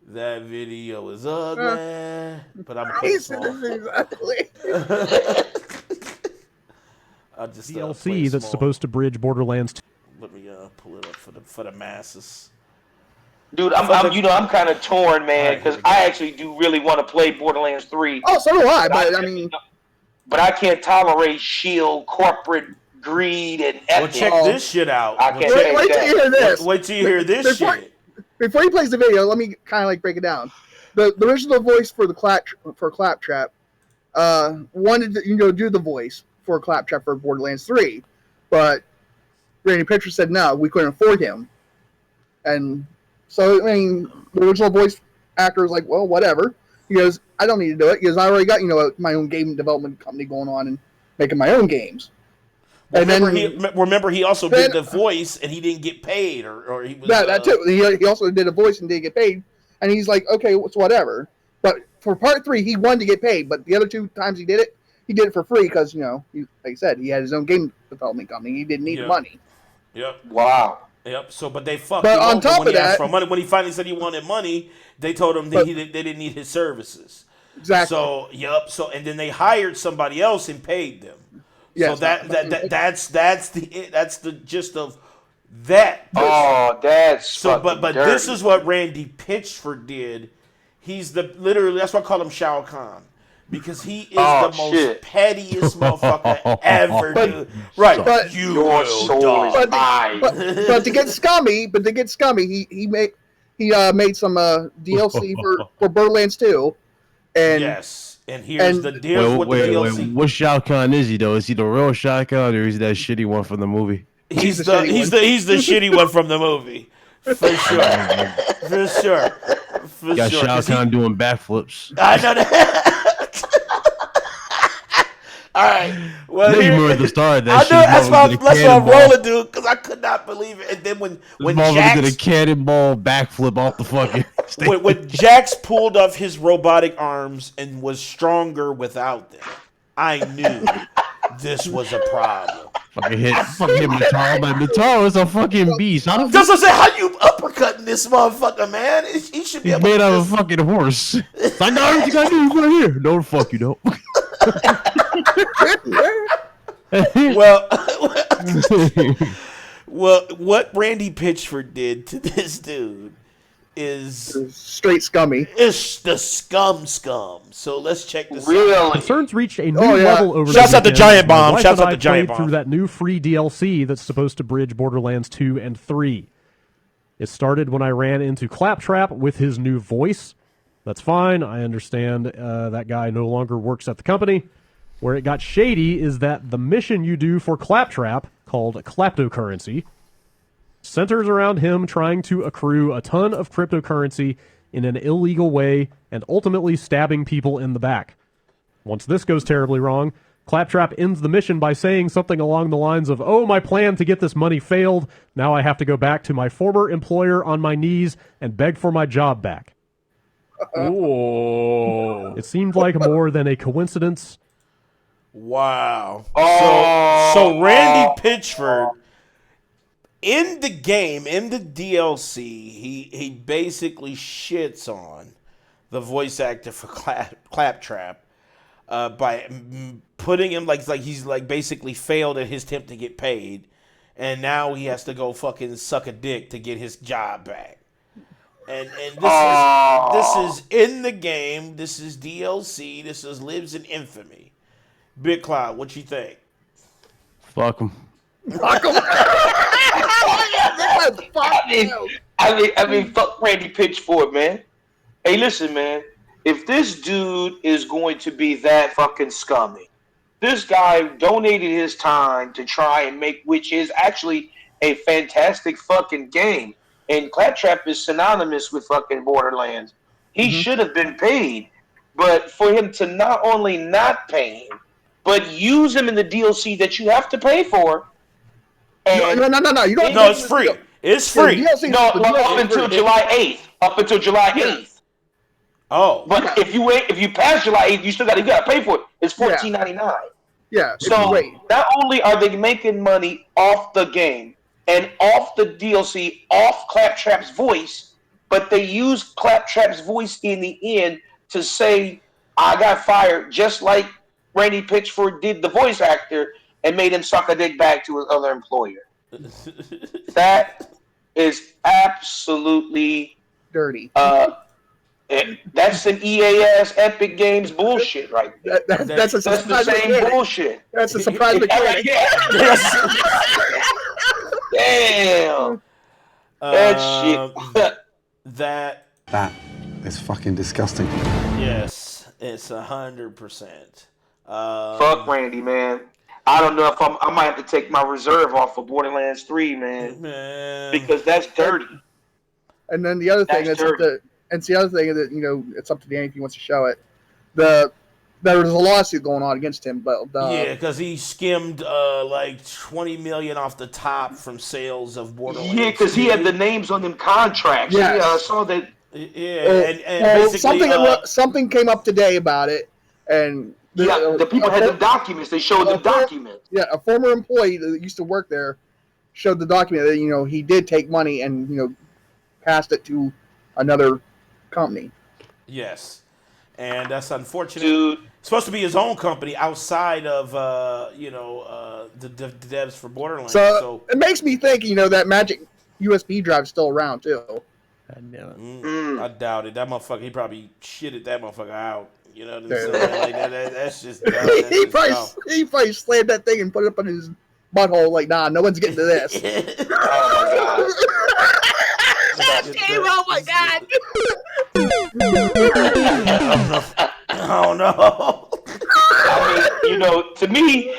Speaker 3: That video is ugly, but I'm
Speaker 10: He
Speaker 3: playing
Speaker 10: said
Speaker 3: small.
Speaker 10: this is ugly.
Speaker 3: I'll just
Speaker 11: DLC that's supposed to bridge Borderlands 2.
Speaker 3: Let me pull it up for the masses.
Speaker 1: Dude, I'm kind of torn, man, because I actually do really want to play Borderlands 3.
Speaker 10: Oh, so do I. But I mean,
Speaker 1: but I can't tolerate shield corporate greed and ethics.
Speaker 3: Well, check this shit out.
Speaker 1: I can't
Speaker 10: wait till you hear this.
Speaker 3: Wait till you hear this shit.
Speaker 10: Before he plays the video, let me kind of like break it down. The original voice for Claptrap wanted to do the voice for Claptrap for Borderlands 3, but Randy Pitchford said no, we couldn't afford him, and so I mean the original voice actor was like, well, whatever. He goes, I don't need to do it because I already got my own game development company going on and making my own games.
Speaker 3: Remember, he also did the voice, and he didn't get paid, or he was
Speaker 10: that too. He also did a voice and didn't get paid, and he's like, okay, it's whatever. But for part 3, he wanted to get paid, but the other 2 times he did it for free because like I said, he had his own game development company. He didn't need money.
Speaker 3: Yep.
Speaker 1: Wow.
Speaker 3: Yep. So, but they fucked.
Speaker 10: But on top
Speaker 3: when
Speaker 10: of
Speaker 3: he asked
Speaker 10: that,
Speaker 3: for money, when he finally said he wanted money, they told him they didn't need his services.
Speaker 10: Exactly.
Speaker 3: So, yep. So, and then they hired somebody else and paid them.
Speaker 10: Yes,
Speaker 3: so that's the gist of that.
Speaker 1: Oh, that's
Speaker 3: so. But
Speaker 1: dirty.
Speaker 3: This is what Randy Pitchford did. He's literally that's why I call him Shao Kahn. Because he is the most pettiest motherfucker ever, dude. Right,
Speaker 10: but
Speaker 3: you will die.
Speaker 10: But to get scummy, he made some DLC for Borderlands 2, and
Speaker 3: yes, and here's the deal with the DLC.
Speaker 2: Wait, what Shao Kahn is he though? Is he the real Shao Kahn or is he that shitty one from the movie?
Speaker 3: He's the shitty one from the movie, for sure.
Speaker 2: Got Shao Kahn doing backflips.
Speaker 3: I know that. All right. Well,
Speaker 2: you remember the start of that
Speaker 3: I
Speaker 2: shit.
Speaker 3: know that's what I'm rolling, dude, because I could not believe it. And then when Jax
Speaker 2: did a cannonball backflip off the fucking stage.
Speaker 3: when Jax pulled off his robotic arms and was stronger without them, I knew this was a problem.
Speaker 2: Fucking hit Mitaro. But Mitaro is a fucking beast.
Speaker 3: Just to say, how you uppercutting this motherfucker, man? He should be
Speaker 2: He's made out of a fucking horse. I know everything you gotta do right here. No, fuck you don't.
Speaker 3: well, what Randy Pitchford did to this dude is
Speaker 10: straight scummy.
Speaker 3: It's the scum. So let's check this
Speaker 11: out. Concerns reached a new level over
Speaker 3: Shouts out to Giant Bomb. Shouts out to Giant
Speaker 11: Bomb.
Speaker 3: Bomb.
Speaker 11: Through that new free DLC that's supposed to bridge Borderlands 2 and 3. It started when I ran into Claptrap with his new voice. That's fine. I understand that guy no longer works at the company. Where it got shady is that the mission you do for Claptrap, called Kleptocurrency, centers around him trying to accrue a ton of cryptocurrency in an illegal way and ultimately stabbing people in the back. Once this goes terribly wrong, Claptrap ends the mission by saying something along the lines of, "Oh, my plan to get this money failed. Now I have to go back to my former employer on my knees and beg for my job back."
Speaker 3: Ooh.
Speaker 11: It seemed like more than a coincidence.
Speaker 3: Wow. So Randy Pitchford, in the game, in the DLC, he basically shits on the voice actor for Claptrap by putting him like he's like basically failed at his attempt to get paid, and now he has to go fucking suck a dick to get his job back. And this is in the game. This is DLC. This lives in infamy. Big Cloud, what you think?
Speaker 2: Fuck him.
Speaker 1: I mean, fuck Randy Pitchford, man. Hey, listen, man. If this dude is going to be that fucking scummy, this guy donated his time to try and make, which is actually a fantastic fucking game. And Claptrap is synonymous with fucking Borderlands. He should have been paid. But for him to not only not pay him, but use them in the DLC that you have to pay for. And
Speaker 10: No. You don't.
Speaker 3: No, it's free. It's free.
Speaker 1: No, up until July 8th. Up until July 8th.
Speaker 3: Oh.
Speaker 1: But if you pass July 8th, you gotta pay for it. It's $14.99.
Speaker 10: Yeah.
Speaker 1: So not only are they making money off the game and off the DLC, off Claptrap's voice, but they use Claptrap's voice in the end to say, I got fired, just like Randy Pitchford did the voice actor and made him suck a dick back to his other employer. That is absolutely
Speaker 10: dirty.
Speaker 1: That's some EAS Epic Games bullshit right there.
Speaker 10: That's the
Speaker 1: same bullshit.
Speaker 10: That's a surprise mechanic.
Speaker 1: Damn. That shit.
Speaker 3: That
Speaker 9: is fucking disgusting.
Speaker 3: Yes, it's 100%.
Speaker 1: Fuck Randy, man. I don't know if I might have to take my reserve off for Borderlands 3, man. Because that's dirty.
Speaker 10: And then the other thing is that it's up to Danny if he wants to show it. There was a lawsuit going on against him, but
Speaker 3: because he skimmed like $20 million off the top from sales of Borderlands.
Speaker 1: Yeah, because he had the names on them contracts.
Speaker 10: Yes.
Speaker 1: Yeah, I saw that.
Speaker 3: Yeah, and basically
Speaker 10: something came up today about it, and
Speaker 1: the people had the documents. They showed the documents.
Speaker 10: Yeah, a former employee that used to work there showed the document that he did take money and passed it to another company.
Speaker 3: Yes, and that's unfortunate.
Speaker 1: Dude.
Speaker 3: It's supposed to be his own company outside of the devs for Borderlands.
Speaker 10: So it makes me think that magic USB drive is still around too.
Speaker 2: I know.
Speaker 3: I doubt it. That motherfucker, he probably shitted that motherfucker out. You know what I'm saying? Like that's just.
Speaker 10: He probably slammed that thing and put it up in his butthole. Like, nah, no one's getting to this.
Speaker 1: Oh my god!
Speaker 3: Oh no!
Speaker 1: I mean, to me,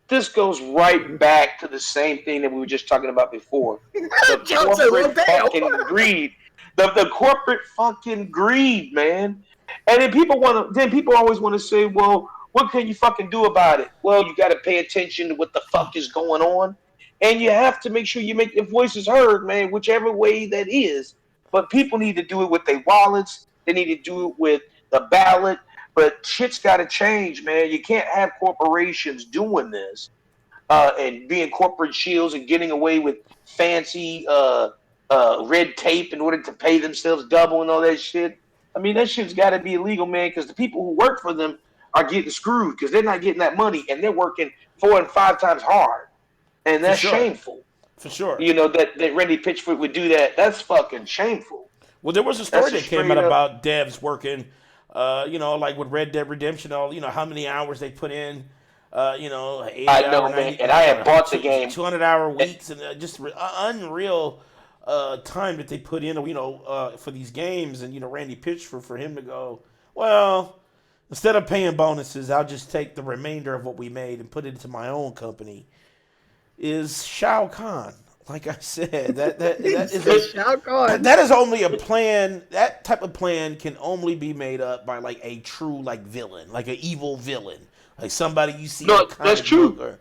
Speaker 1: this goes right back to the same thing that we were just talking about before. The corporate fucking greed. The corporate fucking greed, man. And then people always want to say, well, what can you fucking do about it? Well, you got to pay attention to what the fuck is going on. And you have to make sure you make your voices heard, man, whichever way that is. But people need to do it with their wallets. They need to do it with the ballot. But shit's got to change, man. You can't have corporations doing this and being corporate shields and getting away with fancy red tape in order to pay themselves double and all that shit. I mean, that shit's got to be illegal, man, because the people who work for them are getting screwed because they're not getting that money and they're working 4 and 5 times hard. And that's shameful.
Speaker 3: For sure.
Speaker 1: That Randy Pitchford would do that. That's fucking shameful.
Speaker 3: Well, there was a story that came out about devs working, like with Red Dead Redemption, how many hours they put in, 80
Speaker 1: I know, man. And I had bought the game.
Speaker 3: 200-hour weeks and just unreal time that they put in, for these games. And, Randy Pitchford, for him to go, well, instead of paying bonuses, I'll just take the remainder of what we made and put it into my own company. Is Shao Kahn. Like I said, that is
Speaker 10: Shao Kahn.
Speaker 3: That is only a plan. That type of plan can only be made up by like a true villain, like an evil villain, like somebody you see.
Speaker 1: No, that's true.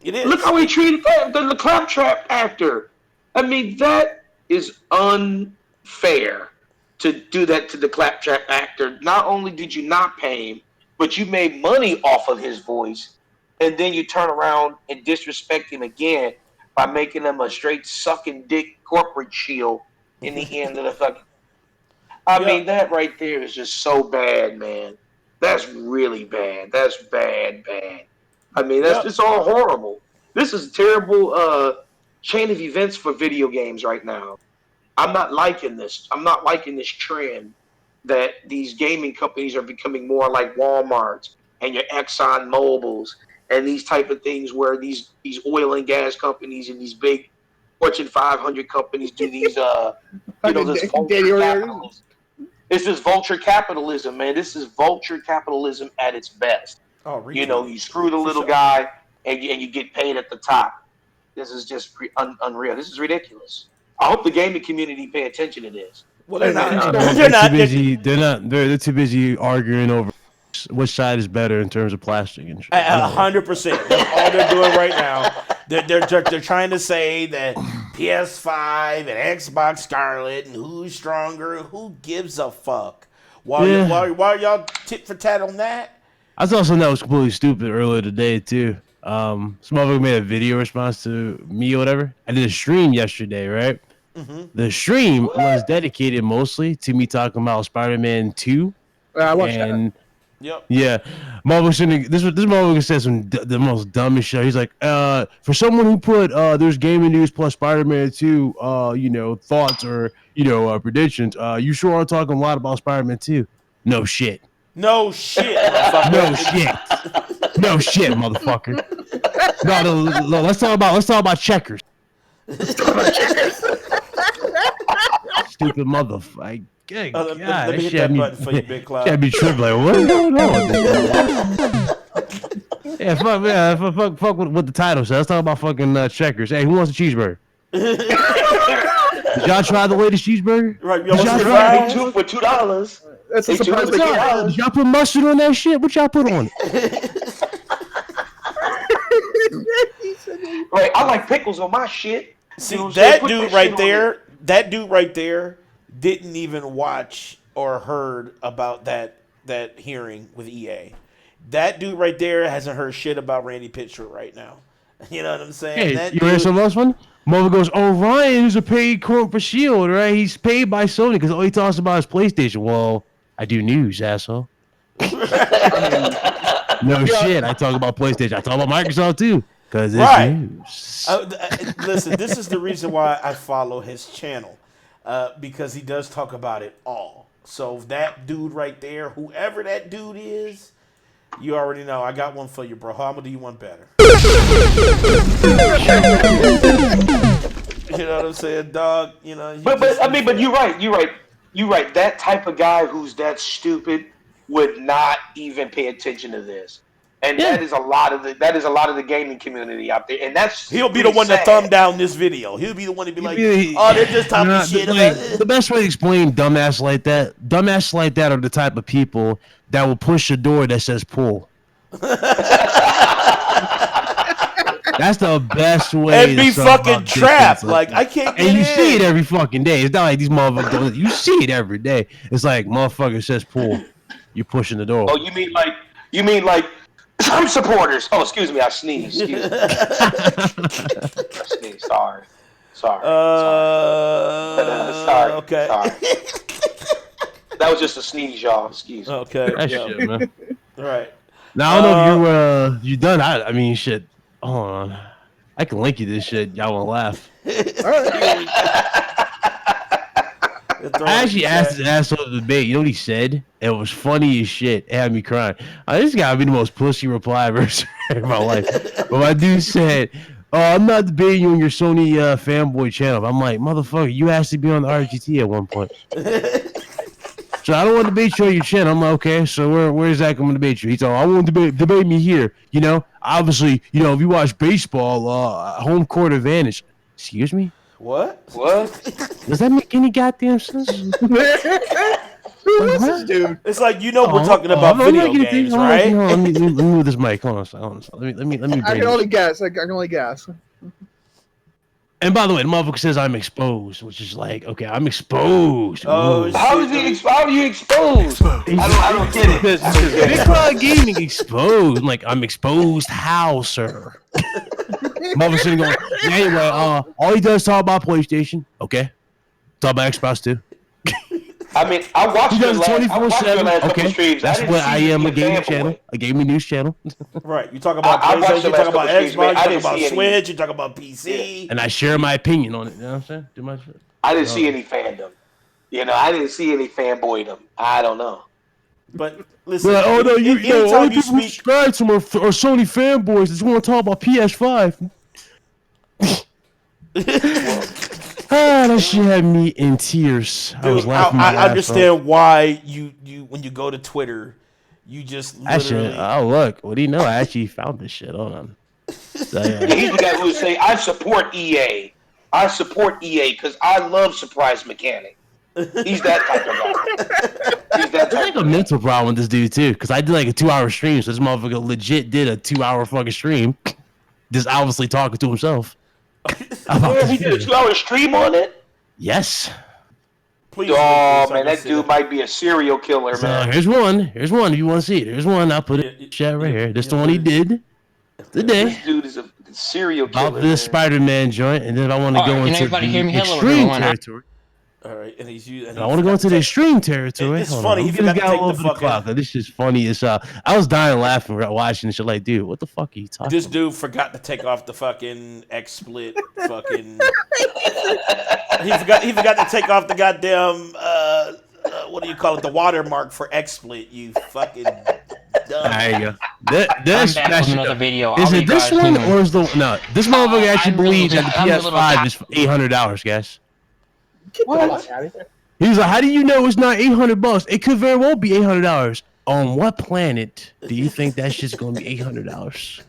Speaker 3: It is.
Speaker 1: Look how he treated the Claptrap actor. I mean, that is unfair to do that to the Claptrap actor. Not only did you not pay him, but you made money off of his voice. And then you turn around and disrespect him again by making him a straight sucking dick corporate shield in the end of the fucking. I mean, that right there is just so bad, man. That's really bad. That's bad. I mean, that's just all horrible. This is a terrible chain of events for video games right now. I'm not liking this. I'm not liking this trend that these gaming companies are becoming more like Walmarts and your Exxon Mobil's. And these type of things where these oil and gas companies and these big Fortune 500 companies do these, this vulture capitalism. This is vulture capitalism, man. This is vulture capitalism at its best.
Speaker 3: Oh,
Speaker 1: you screw the little guy and you get paid at the top. This is just unreal. This is ridiculous. I hope the gaming community pay attention to this.
Speaker 3: Well, they're not.
Speaker 2: They're too busy arguing over which side is better in terms of plastic and shit.
Speaker 3: 100%. That's all they're doing right now. They're trying to say that PS5 and Xbox Scarlet and who's stronger. Who gives a fuck? While y'all tit for tat on that.
Speaker 2: I saw something that was completely stupid earlier today too. Some motherfucker made a video response to me or whatever. I did a stream yesterday, right?
Speaker 3: Mm-hmm.
Speaker 2: The stream was dedicated mostly to me talking about Spider-Man 2.
Speaker 10: I watched that.
Speaker 3: Yep.
Speaker 2: Yeah, this motherfucker said the most dumbest shit. He's like, for someone who put there's gaming news plus Spider-Man 2, thoughts or predictions. You sure are talking a lot about Spider-Man 2. No shit.
Speaker 3: No shit, motherfucker.
Speaker 2: No shit. No shit, motherfucker. No, let's talk about checkers. Stupid motherfucker. Good God,
Speaker 3: let me hit that button for you, Big Cloud.
Speaker 2: Can't be tripping. Like, what's going on? Fuck what the title says. Let's talk about fucking checkers. Hey, who wants a cheeseburger? Did y'all try the latest cheeseburger?
Speaker 3: Right,
Speaker 1: Did y'all try it for $2?
Speaker 10: That's a surprise.
Speaker 2: Did y'all put mustard on that shit? What y'all put on it?
Speaker 1: Right, I like pickles on my shit.
Speaker 3: See, that dude right there didn't even watch or heard about that hearing with EA. That dude right there hasn't heard shit about Randy Pitchford right now. You know what I'm saying?
Speaker 2: Hey, you heard something else funny? Mother goes, Ryan is a paid corp for S.H.I.E.L.D., right? He's paid by Sony because all he talks about is PlayStation. Well, I do news, asshole. No shit. I talk about PlayStation. I talk about Microsoft, too. Because it's news.
Speaker 3: Listen, this is the reason why I follow his channel. Because he does talk about it all. So that dude right there, whoever that dude is, you already know. I got one for you, bro. How do you want better? You know what I'm saying, dog? You know.
Speaker 1: But you're right. That type of guy who's that stupid would not even pay attention to this. And that is a lot of the gaming community out there, and
Speaker 3: he'll be the one to thumb down this video. He'll be the one to be like, they're just talking shit about it.
Speaker 2: The best way to explain dumbass like that are the type of people that will push a door that says pull. That's the best way.
Speaker 3: And be fucking trapped. Like, I can't get in.
Speaker 2: And you see it every fucking day. It's not like these motherfuckers. You see it every day. It's like, motherfucker says pull. You're pushing the door.
Speaker 1: Oh, you mean like some supporters. Oh, excuse me, I sneezed. Excuse me. I sneezed. Sorry. Sorry.
Speaker 3: Okay.
Speaker 1: Sorry. That was just a sneeze, y'all. Excuse me.
Speaker 3: Okay.
Speaker 2: That shit, man.
Speaker 3: Right.
Speaker 2: Now I don't know if you done. I mean, shit. Hold on. I can link you this shit. Y'all won't laugh. I actually asked this asshole to debate. You know what he said? It was funny as shit. It had me crying. This gotta be the most pussy reply I've ever heard in my life. But my dude said, I'm not debating you on your Sony fanboy channel. I'm like, motherfucker, you asked to be on the RGT at one point. So I don't want to debate you on your channel. I'm like, okay, so where's that going to debate you? He's like, I won't debate me here. You know, obviously, if you watch baseball, home court advantage. Excuse me?
Speaker 3: What?
Speaker 2: Does that make any goddamn sense?
Speaker 10: Who is this dude?
Speaker 3: It's like, we're talking about video games, right?
Speaker 2: Let me move this mic. Hold on. Let me
Speaker 10: I can only guess. I can only guess.
Speaker 2: And by the way, the motherfucker says I'm exposed, which is like, okay, I'm exposed.
Speaker 3: Oh,
Speaker 1: how are you exposed? I don't get it.
Speaker 2: Big Cloud Gaming exposed. I'm like, I'm exposed how, sir? Motherfucker sitting going, anyway, all he does is talk about PlayStation. Okay. Talk about Xbox too.
Speaker 1: I mean, I watched
Speaker 2: He does
Speaker 1: your last
Speaker 2: 24/7.
Speaker 1: couple
Speaker 2: Okay.
Speaker 1: streams.
Speaker 2: That's what I am, a gaming channel. A gaming news channel.
Speaker 3: Right. You talk about
Speaker 1: I watched
Speaker 3: PlayStation, you
Speaker 1: the
Speaker 3: talk
Speaker 1: last
Speaker 3: about
Speaker 1: couple streams,
Speaker 3: Xbox,
Speaker 1: man.
Speaker 3: you
Speaker 1: I
Speaker 3: talk
Speaker 1: didn't
Speaker 3: about
Speaker 1: see any.
Speaker 3: Switch, you talk about PC.
Speaker 2: And I share my opinion on it. You know what I'm saying? Do my shit.
Speaker 1: I didn't see any fandom. I didn't see any fanboydom. I don't know.
Speaker 3: But listen,
Speaker 2: But,
Speaker 3: anytime
Speaker 2: only
Speaker 3: you
Speaker 2: people who
Speaker 3: speak,
Speaker 2: subscribe to him are Sony fanboys that just want to talk about PS5. That shit had me in tears. I was laughing.
Speaker 3: I understand why you when you go to Twitter, you just literally.
Speaker 2: Oh look, what do you know? I actually found this shit. Hold on. So,
Speaker 1: Yeah, he's the guy who would say, I support EA. I support EA because I love surprise mechanic. He's that type of guy. He's that
Speaker 2: There's like a mental problem with this dude too, because I did like a 2-hour stream, so this motherfucker legit did a 2-hour fucking stream, just obviously talking to himself.
Speaker 1: Yeah, he did a 2-hour stream on it?
Speaker 2: Yes.
Speaker 3: Please.
Speaker 1: Oh, man, that dude might be a serial killer,
Speaker 2: So
Speaker 1: man.
Speaker 2: here's one if you want to see it. Here's one, I'll put it in the chat right here. This is the one he did today.
Speaker 1: This dude is a serial killer.
Speaker 2: About this Spider-Man joint, and then if I want to go into the extreme territory.
Speaker 3: All right, and he's using.
Speaker 2: I want to go into the extreme territory.
Speaker 3: It's funny. He forgot to take the fucking.
Speaker 2: Clock. This is funny as I was dying laughing watching this shit. Like, dude, what the fuck are you talking?
Speaker 3: This dude forgot to take off the fucking XSplit fucking. He forgot to take off the goddamn what do you call it? The watermark for XSplit. You fucking dumb.
Speaker 2: There you go. This
Speaker 12: I'm back with another video.
Speaker 2: Is
Speaker 12: I'll
Speaker 2: it
Speaker 12: be
Speaker 2: this
Speaker 12: guys
Speaker 2: one
Speaker 12: soon.
Speaker 2: or is the no? This motherfucker actually believes that the
Speaker 12: I'm a little
Speaker 2: PS5 is $800, guys.
Speaker 1: What?
Speaker 2: He was like, "How do you know it's not $800? It could very well be $800. On what planet do you think that shit's gonna be $800?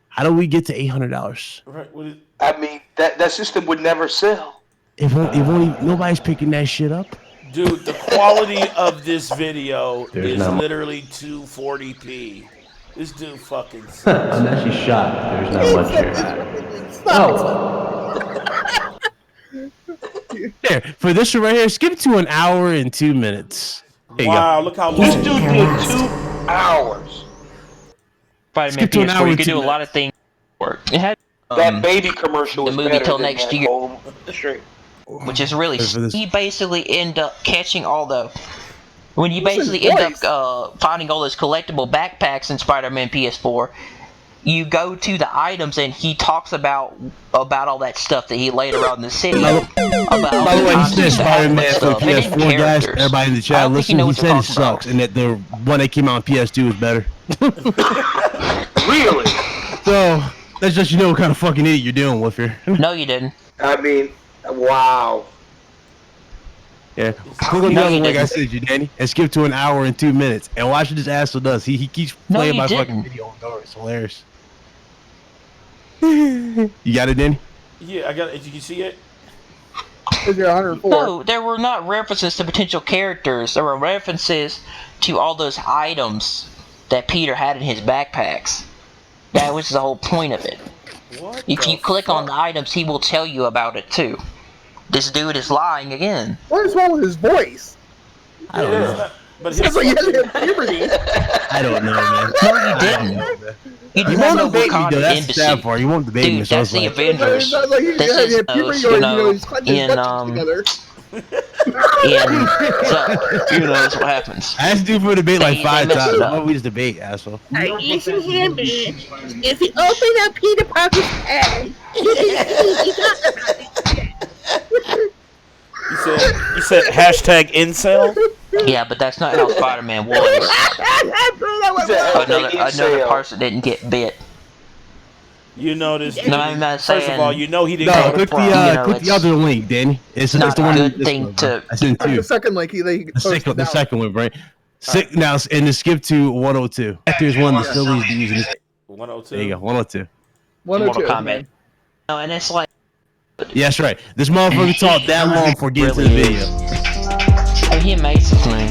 Speaker 2: How do we get to $800?
Speaker 3: Right.
Speaker 1: I mean, that system would never sell.
Speaker 2: It won't nobody's picking that shit up.
Speaker 3: Dude, the quality of this video
Speaker 2: There's
Speaker 3: is
Speaker 2: not much.
Speaker 3: literally 240p. This dude fucking sucks.
Speaker 2: I'm actually shocked. There's not much here. Oh. There, for this one right here, skip to 1 hour and 2 minutes. There you
Speaker 3: Wow,
Speaker 2: go.
Speaker 3: look how
Speaker 1: This
Speaker 3: long.
Speaker 1: dude did 2 hours.
Speaker 12: Spider-Man
Speaker 2: Skip to an hour
Speaker 12: PS4, you
Speaker 2: and
Speaker 12: could
Speaker 2: 2
Speaker 12: do a lot of things. It had
Speaker 1: That baby commercial
Speaker 12: the
Speaker 1: was
Speaker 12: movie
Speaker 1: better
Speaker 12: till
Speaker 1: than
Speaker 12: next
Speaker 1: that
Speaker 12: year.
Speaker 1: whole straight.
Speaker 12: which is really
Speaker 2: For this-
Speaker 12: he basically end up catching all the when you
Speaker 10: What's his
Speaker 12: basically end
Speaker 10: voice?
Speaker 12: up finding all those collectible backpacks in Spider-Man PS4. You go to the items and he talks about all that stuff that he later on in the city.
Speaker 2: By the way, he said Spider-Man for PS4, guys. Everybody in the chat, listen. He said it sucks, and that the one that came out on PS2 is better.
Speaker 1: Really?
Speaker 2: So that's just what kind of fucking idiot you're dealing with here.
Speaker 12: No, you didn't.
Speaker 1: I mean, wow.
Speaker 2: Yeah. Click on the other one, like I said, you Danny, and skip to 1 hour and 2 minutes, and watch what this asshole does. He keeps
Speaker 12: No,
Speaker 2: playing
Speaker 12: you
Speaker 2: my
Speaker 12: didn't.
Speaker 2: fucking video on door. It's hilarious. You got it, Danny?
Speaker 3: Yeah, I got it. You can see it.
Speaker 10: Is there 104?
Speaker 12: No, there were not references to potential characters. There were references to all those items that Peter had in his backpacks. That was the whole point of it.
Speaker 3: What
Speaker 12: If
Speaker 3: the
Speaker 12: you click on the
Speaker 3: fuck?
Speaker 12: items, he will tell you about it too. This dude is lying again.
Speaker 10: What is wrong with his voice?
Speaker 2: I don't
Speaker 3: Yeah, it's
Speaker 2: know.
Speaker 3: not- but
Speaker 10: Sounds like he has puberty.
Speaker 2: I don't know, man.
Speaker 12: No, you didn't. You
Speaker 2: You
Speaker 12: did not
Speaker 2: won't
Speaker 12: know
Speaker 2: debate me,
Speaker 12: Wakanda
Speaker 2: though. That's the
Speaker 12: Embassy.
Speaker 2: sad part. You won't debate me,
Speaker 12: Dude,
Speaker 2: so
Speaker 12: that's
Speaker 2: it's
Speaker 12: the
Speaker 2: like...
Speaker 12: Avengers.
Speaker 10: Sounds like he
Speaker 12: This
Speaker 10: had
Speaker 12: is
Speaker 10: puberty,
Speaker 12: those,
Speaker 10: or he's clenching his
Speaker 12: in
Speaker 10: butt together.
Speaker 12: so what happens.
Speaker 2: I asked you for a debate like
Speaker 12: They
Speaker 2: 5
Speaker 12: messed
Speaker 2: times.
Speaker 12: it
Speaker 2: Why
Speaker 12: up.
Speaker 2: don't we just debate, asshole?
Speaker 13: Listen here, man. If you open up Peter Parker's head,
Speaker 3: You said hashtag incel?
Speaker 12: Yeah, but that's not how Spider-Man was. Another person didn't get bit.
Speaker 3: You know this.
Speaker 12: No, I'm not
Speaker 3: First of all,
Speaker 12: saying-
Speaker 3: you know he didn't
Speaker 2: No,
Speaker 3: go to
Speaker 2: click
Speaker 3: prom.
Speaker 2: click the other link, Danny. It's
Speaker 12: not
Speaker 2: the
Speaker 12: a
Speaker 2: one.
Speaker 12: good
Speaker 2: this
Speaker 12: thing
Speaker 2: one, bro.
Speaker 12: to-
Speaker 2: I sent it to
Speaker 10: The
Speaker 2: you.
Speaker 10: second link, he
Speaker 2: The second one, right? Now, and the skip to 102. There's one that still needs to use this.
Speaker 3: 102.
Speaker 2: There you go, 102.
Speaker 12: Mortal
Speaker 10: 102.
Speaker 12: Kombat. No, and it's like
Speaker 2: Yeah, that's right. This motherfucker talked that long before getting to the
Speaker 12: Really
Speaker 2: video.
Speaker 12: is. Oh, he amazes me.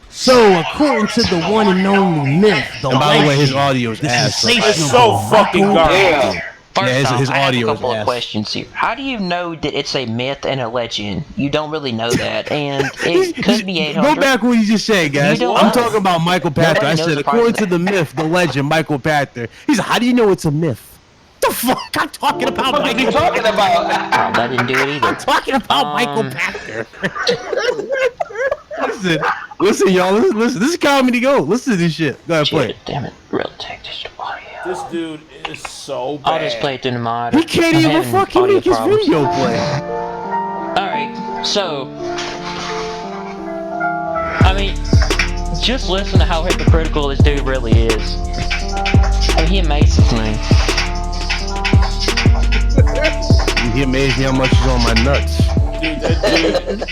Speaker 2: So, according to the one and only myth, and by the way, his audio is ass.
Speaker 3: It's so fucking garbage.
Speaker 1: Yeah.
Speaker 12: First
Speaker 2: his
Speaker 12: off, I have
Speaker 2: audio
Speaker 12: a
Speaker 2: is
Speaker 12: couple of
Speaker 2: ass.
Speaker 12: questions here. How do you know that it's a myth and a legend? You don't really know that, and it could be 800.
Speaker 2: Go back what you just said, guys.
Speaker 12: You don't
Speaker 2: I'm
Speaker 12: know.
Speaker 2: talking about Michael Panther.
Speaker 12: Nobody
Speaker 2: I
Speaker 12: knows
Speaker 2: said,
Speaker 12: the part
Speaker 2: according
Speaker 12: of
Speaker 2: to
Speaker 12: that.
Speaker 2: the myth, the legend, Michael Panther. He said, how do you know it's a myth? The fuck? I'm talking about
Speaker 1: What are you
Speaker 2: Michael
Speaker 1: talking about?
Speaker 12: I didn't do it either.
Speaker 2: I'm talking about Michael Panther. listen, y'all. Listen. This is comedy gold. Listen to this shit. Go ahead, play it.
Speaker 12: Damn it, real tech digital audio.
Speaker 3: This dude is so bad.
Speaker 12: I'll just play it through the mod.
Speaker 2: He can't
Speaker 12: I'm
Speaker 2: even
Speaker 12: having
Speaker 2: fucking
Speaker 12: audio
Speaker 2: make his
Speaker 12: problems.
Speaker 2: video play.
Speaker 12: Alright, so I mean, just listen to how hypocritical this dude really is. I mean, he amazes me.
Speaker 2: He amazed me how much he's on my nuts.
Speaker 3: Dude, that dude.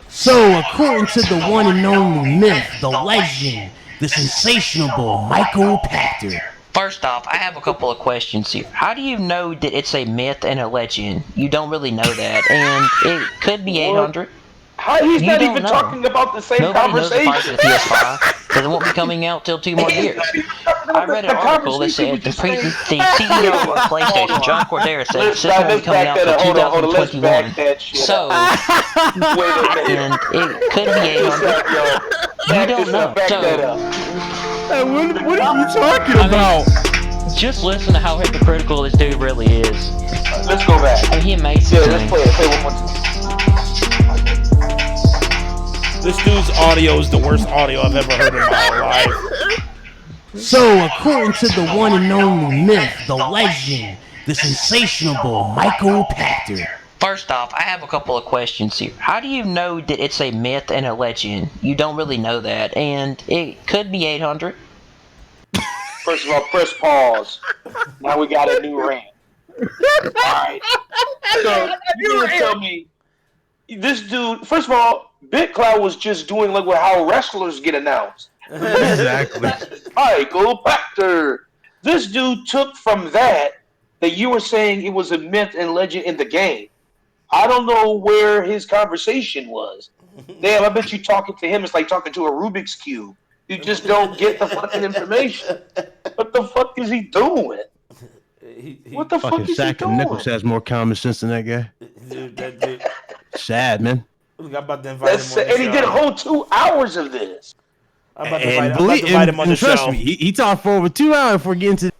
Speaker 2: So, according to the one and only myth, the legend, the sensational Michael Pachter.
Speaker 12: First off, I have a couple of questions here. How do you know that it's a myth and a legend? You don't really know that, and it could be 800.
Speaker 1: How he's
Speaker 12: You
Speaker 1: not
Speaker 12: don't
Speaker 1: even
Speaker 12: know.
Speaker 1: talking about the same
Speaker 12: Nobody knows the price
Speaker 1: conversation.
Speaker 12: of the PS5 because it won't be coming out till 2 more years. I read an article that said the CEO of PlayStation, John Cordera, said the system will be coming out till 2021. So, and it could be 800. You don't know.
Speaker 2: Hey, what are you talking about?
Speaker 12: Just listen to how hypocritical this dude really is.
Speaker 1: Let's go back.
Speaker 12: I mean, he amazes me.
Speaker 1: Let's play it. Play one more time.
Speaker 3: This dude's audio is the worst audio I've ever heard in my life.
Speaker 2: So, according to the one and only myth, the legend, the sensational Michael Pachter.
Speaker 12: First off, I have a couple of questions here. How do you know that it's a myth and a legend? You don't really know that, and it could be 800.
Speaker 1: First of all, press pause. Now we got a new rant. Alright. So, you gonna tell me, this dude, first of all, BitCloud was just doing like how wrestlers get announced.
Speaker 2: Exactly.
Speaker 1: Michael Pachter. This dude took from that you were saying it was a myth and legend in the game. I don't know where his conversation was. Damn, I bet you talking to him is like talking to a Rubik's Cube. You just don't get the fucking information. What the fuck is he doing? What the fuck is he
Speaker 2: Sack
Speaker 1: doing?
Speaker 2: Nichols has more common sense than that guy.
Speaker 3: Dude.
Speaker 2: Sad, man.
Speaker 3: I'm about to invite him on the
Speaker 1: And he
Speaker 3: show.
Speaker 1: did a whole 2 hours of this.
Speaker 3: I'm about to invite him on the
Speaker 2: trust
Speaker 3: show.
Speaker 2: me, he talked for over 2 hours before getting to.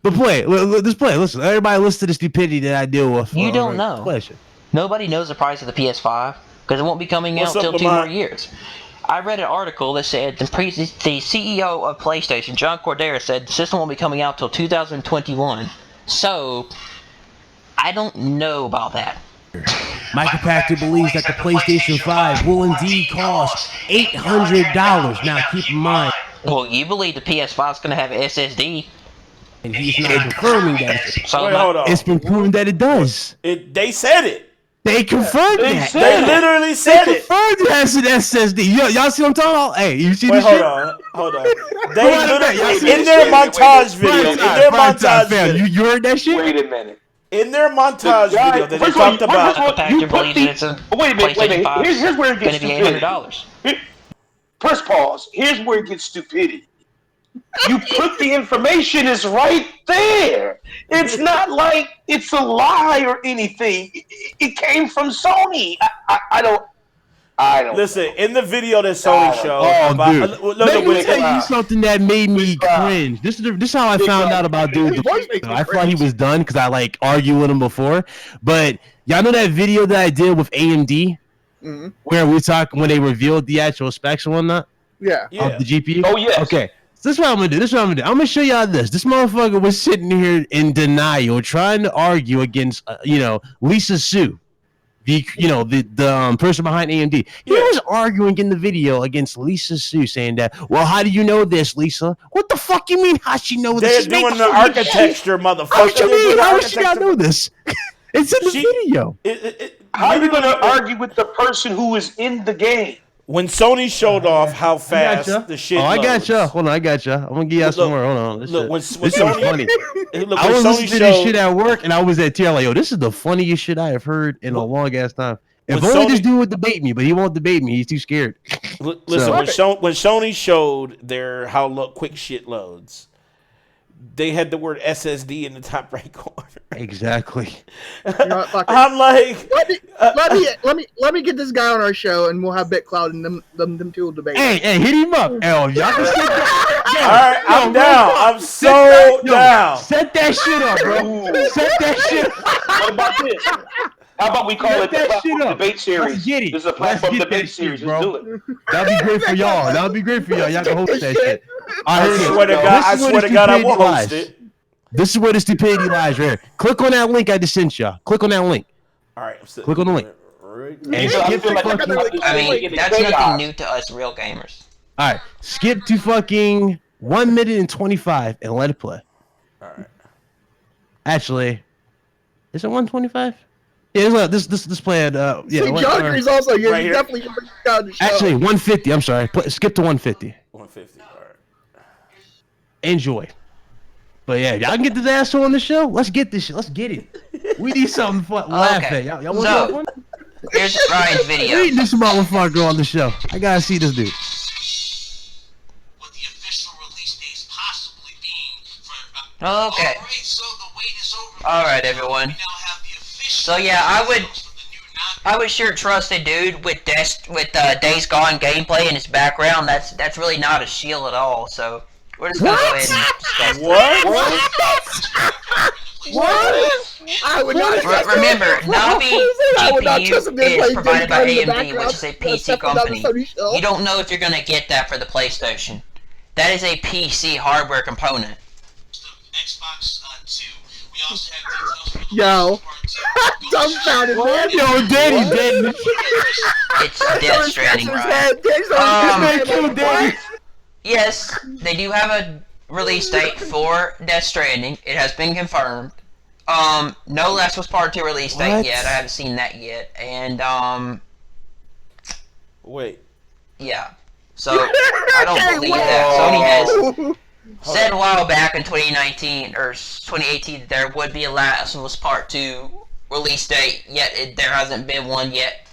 Speaker 2: But let's play. Listen, everybody, listen to the stupidity that I deal with.
Speaker 12: You don't know.
Speaker 2: Question.
Speaker 12: Nobody knows the price of the PS5 because it won't be coming out till 2 more years. I read an article that said the CEO of PlayStation, John Cordera, said the system won't be coming out till 2021. So, I don't know about that.
Speaker 2: Michael Pachter believes that the PlayStation 5 will indeed cost $800. Now, keep in mind.
Speaker 12: Well, you believe the PS5 is going to have an SSD.
Speaker 2: And he's not confirming that.
Speaker 12: So
Speaker 3: Wait, hold on.
Speaker 2: It's been proven that it does.
Speaker 3: They said it.
Speaker 2: They confirmed that.
Speaker 3: They literally said it.
Speaker 2: Confirmed it has an SSD. Y'all see what I'm talking about? Hey, you see this
Speaker 3: Hold
Speaker 2: shit?
Speaker 3: on. They literally, in their montage video,
Speaker 2: You heard that shit?
Speaker 1: Wait a minute.
Speaker 3: In their montage video that they talked about.
Speaker 12: Pachter believes it's a
Speaker 1: wait a minute. Here's where it gets
Speaker 12: going to be
Speaker 1: stupid.
Speaker 12: $800.
Speaker 1: Press pause. Here's where it gets stupidity. You put the information is right there. It's not like it's a lie or anything. It came from Sony. I don't.
Speaker 3: Listen, in the video that Sony showed,
Speaker 2: Let me tell you something that made me cringe. This is how I found out about dude. I thought he was done because I argued with him before. But y'all know that video that I did with AMD, where when they revealed the actual specs and whatnot, of the GPU.
Speaker 1: Oh yes.
Speaker 2: Okay. So this is what I'm gonna do. I'm gonna show y'all this. This motherfucker was sitting here in denial, trying to argue against, Lisa Su, the person behind AMD. He was arguing in the video against Lisa Su, saying that, well, how do you know this, Lisa? What the fuck you mean? How she know this?
Speaker 3: They're doing the architecture, motherfucker.
Speaker 2: How you mean? How does she not know this? It's in the video.
Speaker 1: How are you gonna argue with the person who is in the game?
Speaker 3: When Sony showed off how fast the shit
Speaker 2: I got
Speaker 3: loads.
Speaker 2: you. Hold on, I got you. I'm gonna give y'all some more. Hold on. This
Speaker 3: when
Speaker 2: shit
Speaker 3: Sony,
Speaker 2: was funny.
Speaker 3: Look,
Speaker 2: I
Speaker 3: when
Speaker 2: was
Speaker 3: Sony
Speaker 2: listening to
Speaker 3: showed,
Speaker 2: this shit at work, and I was at tier like, yo, this is the funniest shit I have heard in a long ass time. If
Speaker 3: when
Speaker 2: only
Speaker 3: Sony-
Speaker 2: this dude would debate me, but he won't debate me. He's too scared.
Speaker 3: Listen, when Sony showed their quick shit loads, they had the word SSD in the top right corner.
Speaker 2: Exactly.
Speaker 3: I'm like,
Speaker 10: let me get this guy on our show, and we'll have BitCloud and them two will debate.
Speaker 2: Hey, hit him up. Y'all can set that.
Speaker 3: All right, I'm down. I'm so down.
Speaker 2: Set that shit up, bro. Set that shit up.
Speaker 1: What about this? How about we call it the platform debate series?
Speaker 2: Let's get it.
Speaker 1: This is a platform
Speaker 2: Let's get
Speaker 1: debate
Speaker 2: that
Speaker 1: series.
Speaker 2: shit,
Speaker 1: Let's
Speaker 2: bro.
Speaker 1: do it.
Speaker 2: That'd be great for y'all. Y'all can host that shit.
Speaker 3: I swear to God, I will host it.
Speaker 2: This is where the stupidity lies right here. Click on that link I just sent y'all. Click on that link.
Speaker 3: All right.
Speaker 2: Click on the link. And skip to fucking...
Speaker 12: I mean, that's nothing new to us real gamers.
Speaker 2: All right. Skip to fucking 1 minute and 25 and let it play.
Speaker 3: All right.
Speaker 2: Actually, is it 125? Yeah, this play at
Speaker 10: See, Joker's also here.
Speaker 3: Right
Speaker 10: You
Speaker 3: here.
Speaker 10: definitely got the show.
Speaker 2: Actually 150. I'm sorry. Skip to 150.
Speaker 3: 150. All right.
Speaker 2: enjoy. But yeah, y'all can get this asshole on the show. Let's get this shit. Let's get it. We need something fun. Laugh at y'all. Y'all want
Speaker 12: So,
Speaker 2: fun?
Speaker 12: here's Ryan's video.
Speaker 2: We need this motherfucker on the show. I gotta see this dude.
Speaker 14: What the official release date is possibly being for.
Speaker 12: Okay.
Speaker 14: Alright, so the wait is over.
Speaker 12: Alright, everyone.
Speaker 14: We now have the official.
Speaker 12: So yeah, I would sure trust a dude with Days Gone gameplay in his background. That's really not a shield at all. So we're just gonna go ahead and discuss
Speaker 10: What? I would not trust him.
Speaker 12: Remember, Navi
Speaker 10: I would not trust him to
Speaker 12: GPU
Speaker 10: play
Speaker 12: is provided by
Speaker 10: in the
Speaker 12: AMD, which
Speaker 10: background,
Speaker 12: is a PC
Speaker 10: except for
Speaker 12: company.
Speaker 10: Sony show.
Speaker 12: You don't know if you're gonna get that for the PlayStation. That is a PC hardware component.
Speaker 14: Xbox 2. We also have details for the
Speaker 10: Yo. Dumbfounded, man.
Speaker 2: Yo, Danny dead.
Speaker 12: It's Death Stranding, right? Yes, they do have a release date for Death Stranding. It has been confirmed. No Last was Part 2 release date yet. I haven't seen that yet. And,
Speaker 3: wait.
Speaker 12: Yeah. So, I don't believe that. Sony has said a while back in 2019, or 2018, that there would be a Last was Part 2 release date, yet there hasn't been one yet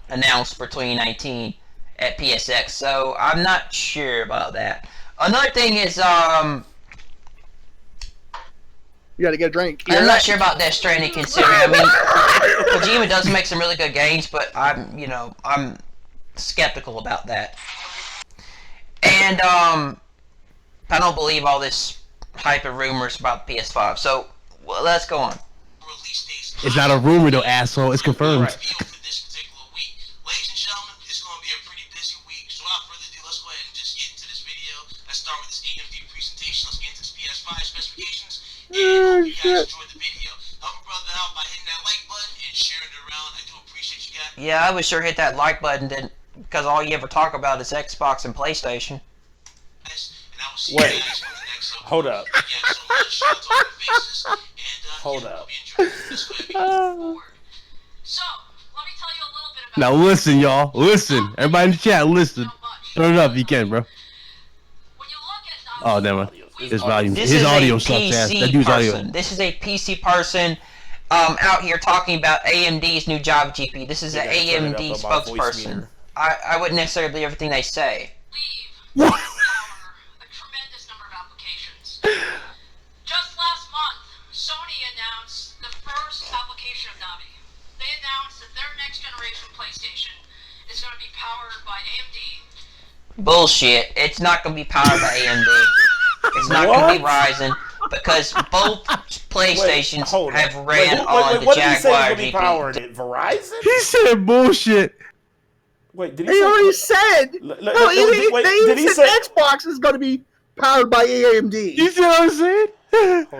Speaker 12: announced for 2019 at PSX, so I'm not sure about that. Another thing is,
Speaker 10: You gotta get a drink.
Speaker 12: I'm not sure about Death Stranding, considering, I mean, Kojima does make some really good games, but I'm skeptical about that. And, I don't believe all this hype and rumors about the PS5, so, well, let's go on.
Speaker 2: It's not a rumor though, asshole. It's confirmed.
Speaker 14: Ladies and gentlemen, it's going to be a pretty busy week. So without further ado, let's go ahead and just get into this video. Let's start with this AMD presentation. Let's get into this PS5 specifications. And hope you guys enjoyed the video. Help a brother out by hitting that like button and sharing it around. I do appreciate you guys.
Speaker 12: Yeah, I would sure hit that like button then, because all you ever talk about is Xbox and PlayStation.
Speaker 3: Wait. Hold up. Hold up.
Speaker 2: Now listen, y'all. Listen. Everybody in the chat, listen. Turn it up if you can, bro. Oh, never mind. His volume. His audio sucks ass. That dude's audio.
Speaker 12: This is a PC person out here talking about AMD's new Java GPU. This is an AMD spokesperson. I wouldn't necessarily believe everything they say.
Speaker 7: Just last month, Sony announced the first application of Navi. They announced that their next generation PlayStation is going to be powered by AMD.
Speaker 12: Bullshit. It's not going to be powered by AMD. It's not going to be Ryzen, because both PlayStations have ran on the Jaguar GPU.
Speaker 3: Powered it? Verizon?
Speaker 2: He said bullshit.
Speaker 3: Wait, did
Speaker 10: he already said? Did he said Xbox is going to be powered by AMD.
Speaker 2: You see what I'm saying?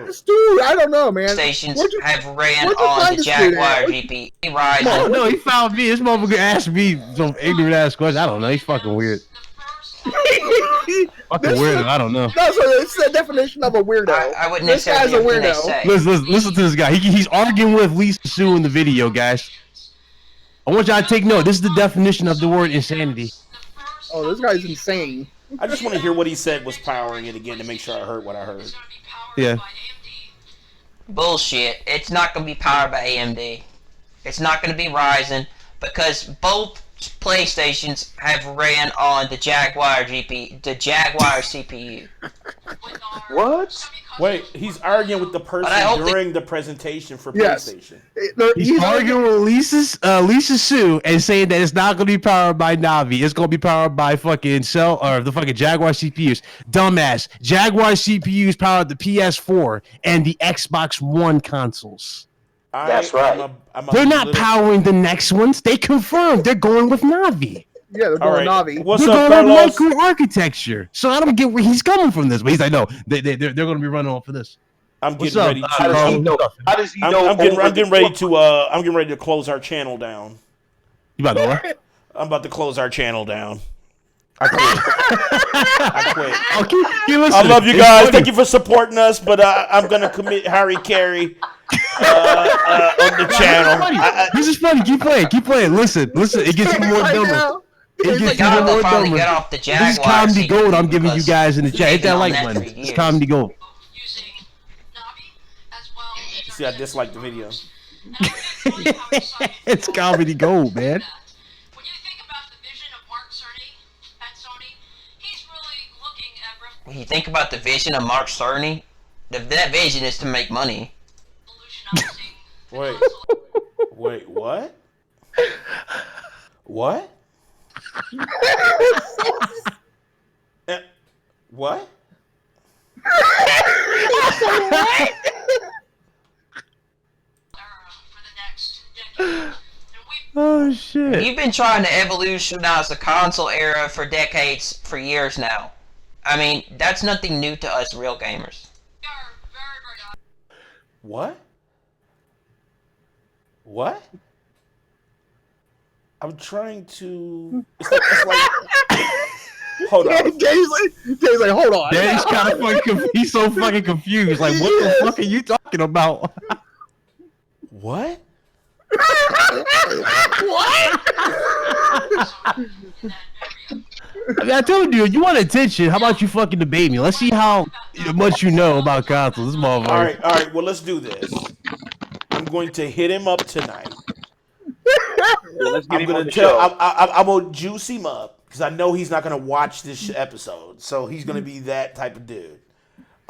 Speaker 10: This dude, I don't know, man.
Speaker 12: Stations have ran on the Jaguar GPU. Ryzen.
Speaker 2: No, he found me. This motherfucker asked me some ignorant ass question. I don't know. He's fucking weird. Fucking weirdo. I don't know.
Speaker 10: That's it's the definition of a weirdo.
Speaker 12: I wouldn't necessarily
Speaker 10: a weirdo.
Speaker 2: Listen to this guy. He's arguing with Lisa Sue in the video, guys. I want y'all to take note. This is the definition of the word insanity.
Speaker 10: Oh, this guy's insane.
Speaker 3: I just want to hear what he said was powering it again to make sure I heard what I heard.
Speaker 2: Yeah.
Speaker 12: Bullshit. It's not going to be powered by AMD. It's not going to be Ryzen, because both PlayStations have ran on the Jaguar CPU.
Speaker 1: What?
Speaker 3: Wait, he's arguing with the person during the presentation for PlayStation.
Speaker 2: He's arguing with Lisa Sue and saying that it's not going to be powered by Navi. It's going to be powered by fucking the fucking Jaguar CPUs. Dumbass. Jaguar CPUs powered the PS4 and the Xbox One consoles.
Speaker 1: That's right.
Speaker 2: They're not powering the next ones. They confirmed they're going with Navi.
Speaker 10: Yeah, they're going Navi.
Speaker 3: What's
Speaker 2: they're
Speaker 3: up,
Speaker 2: going
Speaker 3: Carlos?
Speaker 2: with microarchitecture. So I don't get where he's coming from this, but he's like, no, they're going to be running off for this.
Speaker 3: I'm getting ready to.
Speaker 1: How does he know?
Speaker 3: I'm getting ready to close our channel down.
Speaker 2: You about to what?
Speaker 3: I'm about to close our channel down. I quit.
Speaker 2: Oh, keep listening.
Speaker 3: I love you guys. Thank you for supporting us, but I'm gonna commit Harry Carey on the channel.
Speaker 2: This is funny. Keep playing. Listen. It gets even more dumber. It gets
Speaker 12: Y'all
Speaker 2: even
Speaker 12: will
Speaker 2: more
Speaker 12: finally
Speaker 2: dumber.
Speaker 12: get off the
Speaker 2: This is
Speaker 12: Jaguar
Speaker 2: comedy
Speaker 12: seat
Speaker 2: gold. I'm giving you
Speaker 12: because
Speaker 2: guys in the chat. Hit that
Speaker 12: on
Speaker 2: like
Speaker 12: that
Speaker 2: button.
Speaker 12: for
Speaker 2: It's
Speaker 12: years.
Speaker 2: comedy gold.
Speaker 3: See, I dislike the video.
Speaker 2: It's comedy gold, man.
Speaker 7: When you think about the vision of Mark Cerny at Sony, he's really looking at
Speaker 12: When you think about the vision of Mark Cerny, that vision is to make money.
Speaker 3: Wait, what? What? What?
Speaker 2: Oh shit!
Speaker 12: You've been trying to evolutionize the console era for decades, for years now. I mean, that's nothing new to us real gamers.
Speaker 3: What? What? I'm trying to. It's like hold on.
Speaker 10: Dave's like, hold on.
Speaker 2: Dave's kind of fucking. He's so fucking confused. Like, what the fuck are you talking about?
Speaker 3: What?
Speaker 10: What?
Speaker 2: I mean, I told you, you want attention. How about you fucking debate me? Let's see how much you know about consoles. This motherfucker.
Speaker 3: All right. Well, let's do this. I'm going to hit him up tonight. I'm gonna tell. I'm gonna juice him up because I know he's not gonna watch this episode, so he's gonna be that type of dude.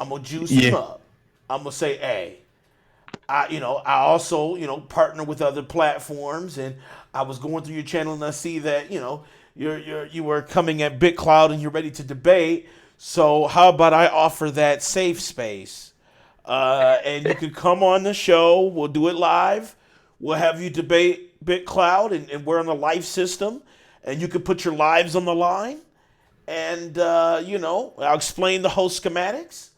Speaker 3: I'm gonna juice him up. I'm gonna say, hey, I also partner with other platforms, and I was going through your channel and I see that you were coming at BitCloud and you're ready to debate. So how about I offer that safe space, and you could come on the show. We'll do it live. We'll have you debate BitCloud, and we're on the life system, and you can put your lives on the line, and I'll explain the whole schematics,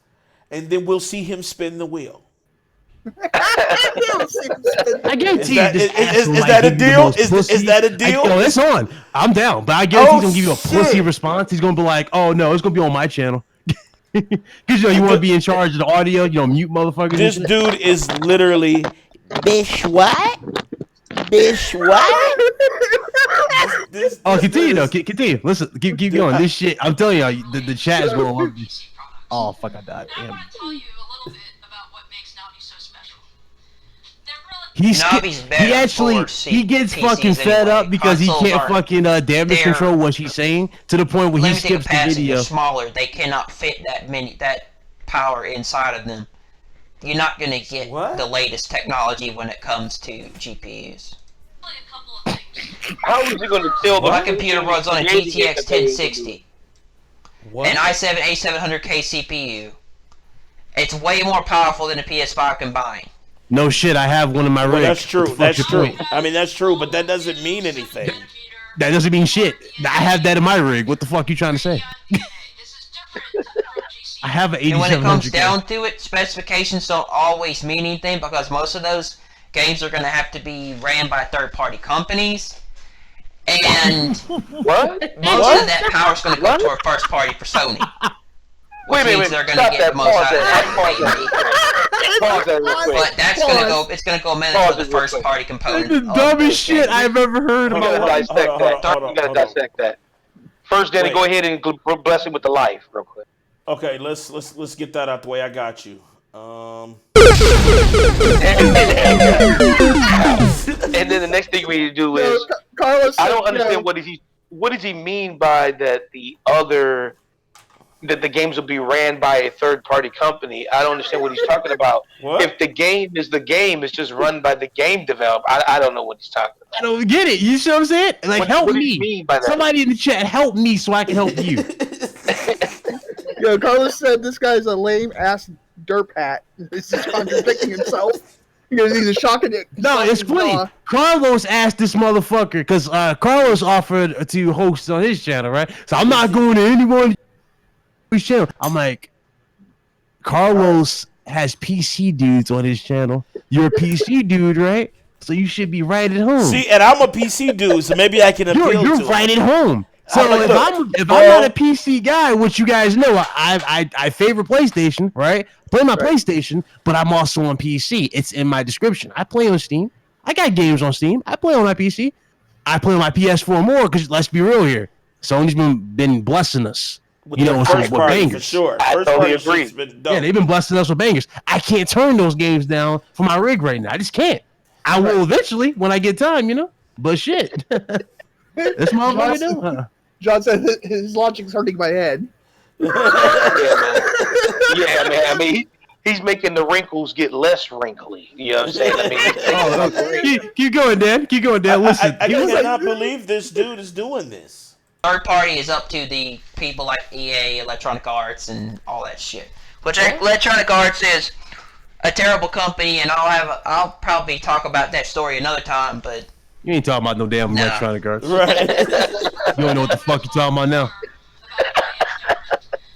Speaker 3: and then we'll see him spin the wheel.
Speaker 2: I guarantee
Speaker 3: is that a deal? Is that a deal?
Speaker 2: Yo, it's on. I'm down, but I guarantee he's gonna give you a pussy response. He's gonna be like, "Oh no, it's gonna be on my channel." Because you want to be in charge of the audio, mute motherfuckers.
Speaker 3: This dude is literally
Speaker 13: Bish what? Bish what?
Speaker 2: Oh, continue though. Continue. Listen, keep going. This shit, I'm telling you, the chat is gonna love this. Oh fuck, I died. Damn. He gets fucking fed up because he can't fucking damage control what she's saying to the point where he skips the video.
Speaker 12: Smaller, they cannot fit that power inside of them. You're not gonna get the latest technology when it comes to GPUs.
Speaker 1: How is he gonna tell
Speaker 12: my computer runs on a GTX 1060, an i7 A700K CPU. It's way more powerful than a PS5 combined.
Speaker 2: No shit, I have one in my rig.
Speaker 3: That's true. That's true. I mean, that's true, but that doesn't mean anything.
Speaker 2: That doesn't mean shit. I have that in my rig. What the fuck you trying to say? I have an 8700K.
Speaker 12: And when it comes down to it, specifications don't always mean anything because most of those games are going to have to be ran by third-party companies. And most of that power is going to go to a first-party for Sony. Which means they're going to get most out of that. But that's going to go. It's going to go mainly for the first-party component.
Speaker 2: The dumbest shit I've ever heard
Speaker 1: You
Speaker 2: about.
Speaker 1: gotta dissect that. First, Danny, go ahead and bless him with the life, real quick.
Speaker 3: Okay, let's get that out the way. I got you.
Speaker 1: And then the next thing we need to do is,
Speaker 10: Carlos,
Speaker 1: I don't understand what does he mean by that that the games will be ran by a third-party company. I don't understand what he's talking about. If the game is the game, it's just run by the game developer. I don't know what he's talking about.
Speaker 2: I don't get it. You see what I'm saying? Like, help
Speaker 1: what
Speaker 2: me.
Speaker 1: do you mean by that?
Speaker 2: Somebody in the chat, help me so I can help you.
Speaker 10: Yo, Carlos said this guy's a lame-ass derp hat. He's just contradicting himself. Because he's a shocking it.
Speaker 2: No, it's funny. Carlos asked this motherfucker, because Carlos offered to host on his channel, right? So I'm not going to anyone channel. I'm like, Carlos has PC dudes on his channel. You're a PC dude, right? So you should be right at home.
Speaker 3: See, and I'm a PC dude, so maybe I can appeal to
Speaker 2: You're right at home. So if I'm not a PC guy, which you guys know, I favor PlayStation, right? Play my PlayStation, but I'm also on PC. It's in my description. I play on Steam. I got games on Steam. I play on my PC. I play on my PS4 more because let's be real here. Sony's been blessing us.
Speaker 3: With
Speaker 2: You
Speaker 3: the
Speaker 2: know, with
Speaker 3: first party,
Speaker 2: bangers.
Speaker 3: for sure.
Speaker 1: I
Speaker 3: First
Speaker 1: totally
Speaker 3: party
Speaker 1: agree.
Speaker 3: shit's been dope.
Speaker 2: Yeah, they've been blessing us with bangers. I can't turn those games down for my rig right now. I just can't. I will eventually when I get time, you know. But shit, that's my way to do.
Speaker 10: John said his logic's hurting my head.
Speaker 1: Yeah, man. I mean, he's making the wrinkles get less wrinkly. You know what I'm saying? I mean,
Speaker 2: keep going, Dan. Keep going, Dan. Listen,
Speaker 3: I cannot believe this dude is doing this.
Speaker 12: Third party is up to the people like EA, Electronic Arts, and all that shit. Which Electronic Arts is a terrible company, and I'll probably talk about that story another time. But
Speaker 2: you ain't talking about no damn Electronic Arts,
Speaker 3: right?
Speaker 2: You don't know what the fuck you talking about now.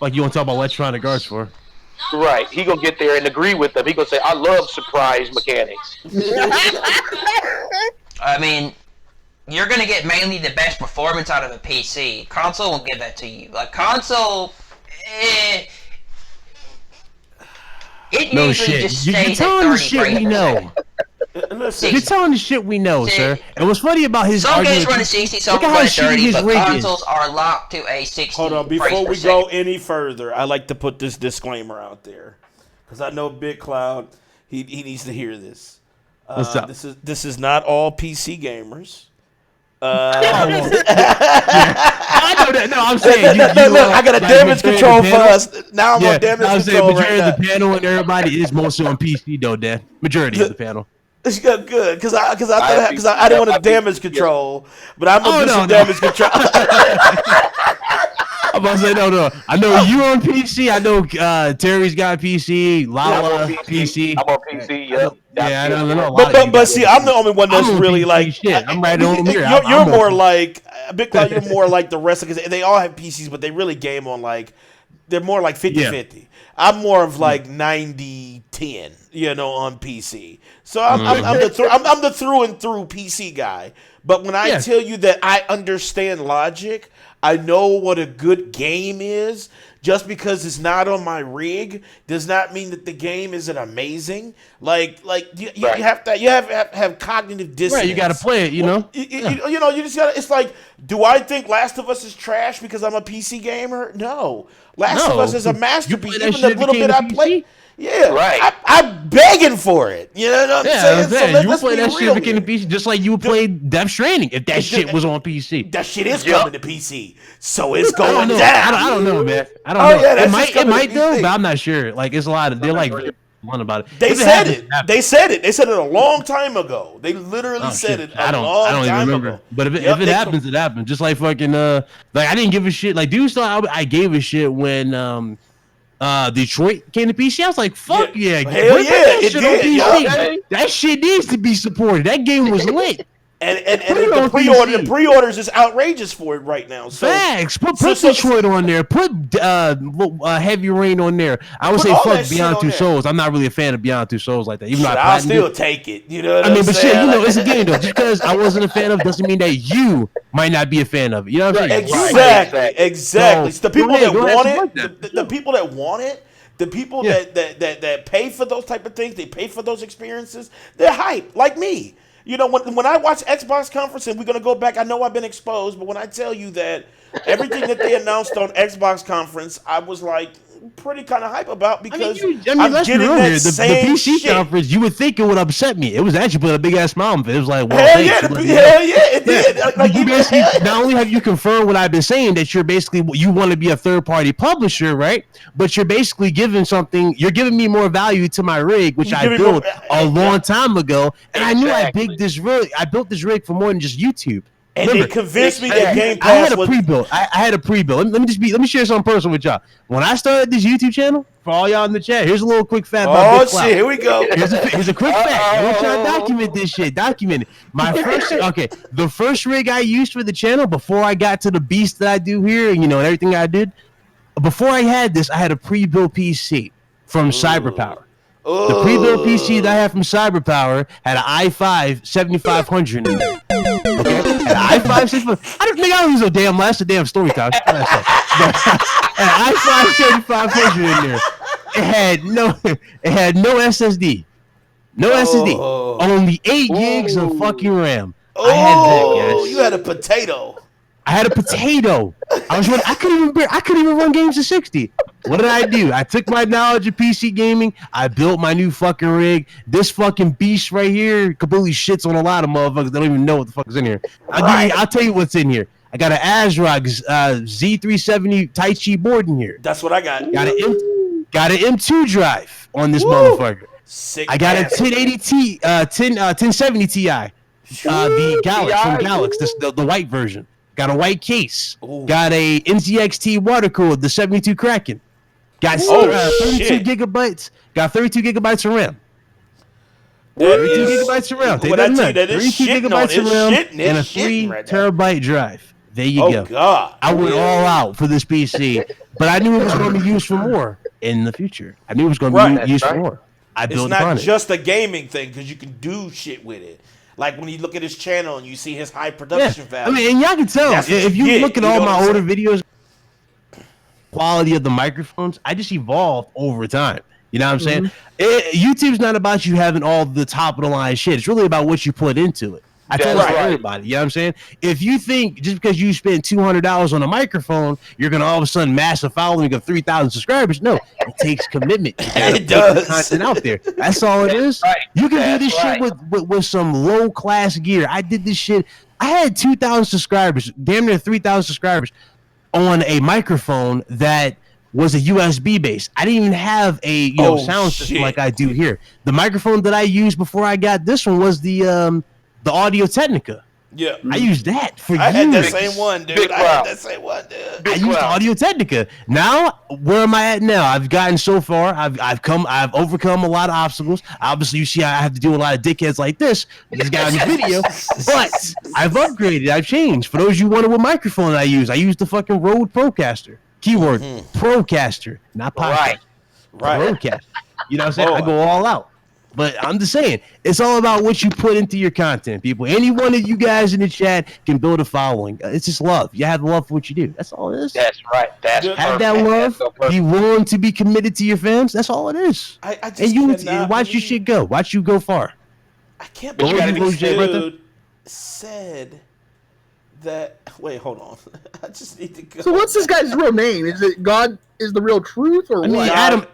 Speaker 2: Like you want to talk about Electronic Arts for?
Speaker 1: Right. He gonna get there and agree with them. He gonna say, "I love surprise mechanics."
Speaker 12: I mean, you're gonna get mainly the best performance out of a PC. Console won't give that to you. Like console, it
Speaker 2: No
Speaker 12: usually
Speaker 2: shit.
Speaker 12: just
Speaker 2: You're
Speaker 12: stays at
Speaker 2: telling the
Speaker 12: 30
Speaker 2: shit we
Speaker 12: frames per
Speaker 2: know.
Speaker 12: second.
Speaker 2: You're telling the shit we know, sir. And what's funny about his
Speaker 12: Some games
Speaker 2: argument?
Speaker 12: run at 60, some
Speaker 2: look at
Speaker 12: run
Speaker 2: how
Speaker 12: at 30,
Speaker 2: shitty his
Speaker 12: but
Speaker 2: rig is.
Speaker 12: consoles are locked to a 60
Speaker 3: Hold on,
Speaker 12: frames
Speaker 3: before
Speaker 12: per
Speaker 3: we
Speaker 12: second.
Speaker 3: go any further, I like to put this disclaimer out there because I know Big Cloud, he needs to hear this.
Speaker 2: What's up?
Speaker 3: This is not all PC gamers.
Speaker 2: I know that. No, I'm saying
Speaker 3: Look, I got a damage control for us. Now I'm on damage
Speaker 2: I'm
Speaker 3: control
Speaker 2: saying majority
Speaker 3: right
Speaker 2: of the panel and everybody is mostly on PC though, Dan. Majority of the panel.
Speaker 3: It's good because I didn't want to damage control, but I'm gonna do some damage control.
Speaker 2: I'm about to say no. I know you on PC. I know Terry's got PC. LaLa PC.
Speaker 1: I'm on PC. Yep.
Speaker 2: Yeah, I know.
Speaker 3: But see, I'm the only one that's really like.
Speaker 2: Shit. I'm right on here.
Speaker 3: You're more like Big Cloud. You're more like the rest because they all have PCs, but they really game on like they're more like 50-50. I'm more of like 90-10, you know, on PC. So I'm the through and through PC guy. But when I tell you that I understand logic, I know what a good game is. Just because it's not on my rig does not mean that the game isn't amazing. Like you have to have cognitive dissonance.
Speaker 2: Right, you got to play it, you know.
Speaker 3: You know, you just got. It's like, do I think Last of Us is trash because I'm a PC gamer? No, Last of Us is a masterpiece. Even the little bit I played. Yeah, right. I'm begging for it. You know what I'm saying? So
Speaker 2: you would play that shit if it came to PC, just like you would play Death Stranding if that shit was on PC.
Speaker 3: That shit is coming to PC, so it's going down.
Speaker 2: I don't know, man. I don't know.
Speaker 3: Yeah,
Speaker 2: it might though, but I'm not sure. Like it's a lot of they're like one about it.
Speaker 3: They said it. They said it a long time ago. They literally said it a long time ago.
Speaker 2: But if it happens, it happens. Just like fucking like I didn't give a shit. Like dudes thought I gave a shit when Detroit came to PC. I was like, fuck yeah.
Speaker 3: Hell yeah,
Speaker 2: that shit
Speaker 3: did.
Speaker 2: on PC. That shit needs to be supported. That game was lit.
Speaker 3: And the pre-orders is outrageous for it right now. So,
Speaker 2: facts. Put Detroit on there. Put Heavy Rain on there. I would say fuck Beyond Two Souls. I'm not really a fan of Beyond Two Souls like that. Even though
Speaker 3: I'll still take it. You know what I mean?
Speaker 2: But shit, you know, it's a game though. Just because I wasn't a fan of it doesn't mean that you might not be a fan of it. You know what I'm saying?
Speaker 3: Exactly. So, the people that want it, the people that want it, the people that pay for those type of things, they pay for those experiences, they're hype, like me. You know, when I watch Xbox conference, and we're going to go back, I know I've been exposed, but when I tell you that everything that they announced on Xbox conference, I was like pretty kind of hype about because I'm getting that same
Speaker 2: the PC
Speaker 3: shit.
Speaker 2: conference, you would think it would upset me. It was actually put a big ass smile on it. It was like, well,
Speaker 3: hell yeah, it did. Like,
Speaker 2: you basically, not only have you confirmed what I've been saying, that you're basically, you want to be a third party publisher, right? But you're basically giving something, you're giving me more value to my rig, which I built a long time ago. And I knew I built this rig for more than just YouTube.
Speaker 3: And remember, they convinced me that Game Pass
Speaker 2: I had a pre-built. I had a pre-built. Let me share something personal with y'all. When I started this YouTube channel, for all y'all in the chat, here's a little quick fact about Big Cloud.
Speaker 3: Shit, here we go.
Speaker 2: Here's a quick fact. I want y'all to document this shit. Document it. The first rig I used for the channel before I got to the beast that I do here, and everything I did, before I had this, I had a pre-built PC from CyberPower. The pre-built PC that I had from CyberPower had an i5 7500 in there. Okay, an i5 7500. I don't use a damn last. A damn story time. An i5 7500 in there. It had no SSD. No SSD. Only 8 gigs of fucking RAM. I had that, guys.
Speaker 3: You had a potato.
Speaker 2: I had a potato. I couldn't even run games to 60. What did I do? I took my knowledge of PC gaming. I built my new fucking rig. This fucking beast right here completely shits on a lot of motherfuckers. They don't even know what the fuck is in here. I'll tell you what's in here. I got an ASRock Z370 Tai Chi board in here.
Speaker 3: That's what I got.
Speaker 2: Got an M2 drive on this motherfucker.
Speaker 3: Sick.
Speaker 2: I got a 1080 1070 Ti. The Galax from Galax, the white version. Got a white case. Ooh. Got a NZXT water cooled, the 72 Kraken. Got 32 gigabytes. Got 32 gigabytes of RAM. 32 gigabytes of RAM.
Speaker 3: What I tell you, that is
Speaker 2: 32 gigabytes of RAM and a 3 terabyte drive. There you go.
Speaker 3: God.
Speaker 2: I went all out for this PC, but I knew it was going to be used for more in the future. I knew it was going to be used for more. I built
Speaker 3: it's not just a gaming thing because you can do shit with it. Like when you look at his channel and you see his high production value.
Speaker 2: I mean, and y'all can tell if you look at all my older videos, quality of the microphones, I just evolved over time. You know what I'm saying? YouTube's not about you having all the top of the line shit. It's really about what you put into it. I tell everybody, you know what I'm saying? If you think just because you spend $200 on a microphone, you're going to all of a sudden mass a following of 3,000 subscribers, no, it takes commitment.
Speaker 3: It does.
Speaker 2: Content out there. That's all it is. You can do this shit with some low class gear. I did this shit. I had 2,000 subscribers, damn near 3,000 subscribers on a microphone that was a USB base. I didn't even have a sound system like I do here. The microphone that I used before I got this one was the Audio Technica.
Speaker 3: Yeah,
Speaker 2: I used that for years.
Speaker 3: I had that same one, dude. I
Speaker 2: used Audio Technica. Now, where am I at now? I've gotten so far. I've overcome a lot of obstacles. Obviously, you see, I have to do a lot of dickheads like this guy in the video. But I've upgraded. I've changed. For those of you wondering what microphone I use the fucking Rode Procaster. Keyword Procaster, not podcast.
Speaker 3: Right.
Speaker 2: Procaster. You know what I'm saying? I go all out. But I'm just saying, it's all about what you put into your content, people. Any one of you guys in the chat can build a following. It's just love. You have love for what you do. That's all it is.
Speaker 1: That's right.
Speaker 2: Have that love. Be willing to be committed to your fans. That's all it is.
Speaker 3: I just
Speaker 2: and you watch your shit go. Watch you go far.
Speaker 3: I can't believe this dude said that. Wait, hold on. I just need to go.
Speaker 10: So what's this guy's real name? Is it God is the real truth or what?
Speaker 2: Adam.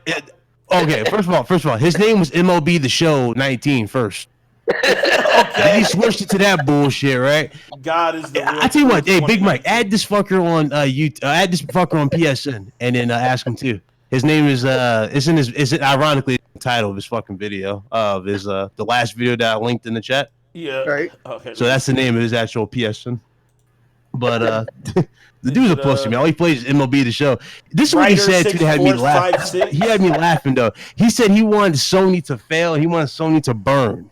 Speaker 2: Okay, first of all, his name was MLB The Show 19 first. Okay. He switched it to that bullshit, right?
Speaker 3: God is the real
Speaker 2: I tell you what, hey, Big Mike, add this fucker on add this fucker on PSN, and then ask him too. His name is ironically the title of his fucking video of his the last video that I linked in the chat.
Speaker 3: Yeah.
Speaker 10: Right.
Speaker 3: Okay.
Speaker 2: So that's the name of his actual PSN. But the dude's a pussy, man. All he plays is MLB The Show. This is what he said too. That had me laughing. He had me laughing though. He said he wanted Sony to fail. He wanted Sony to burn.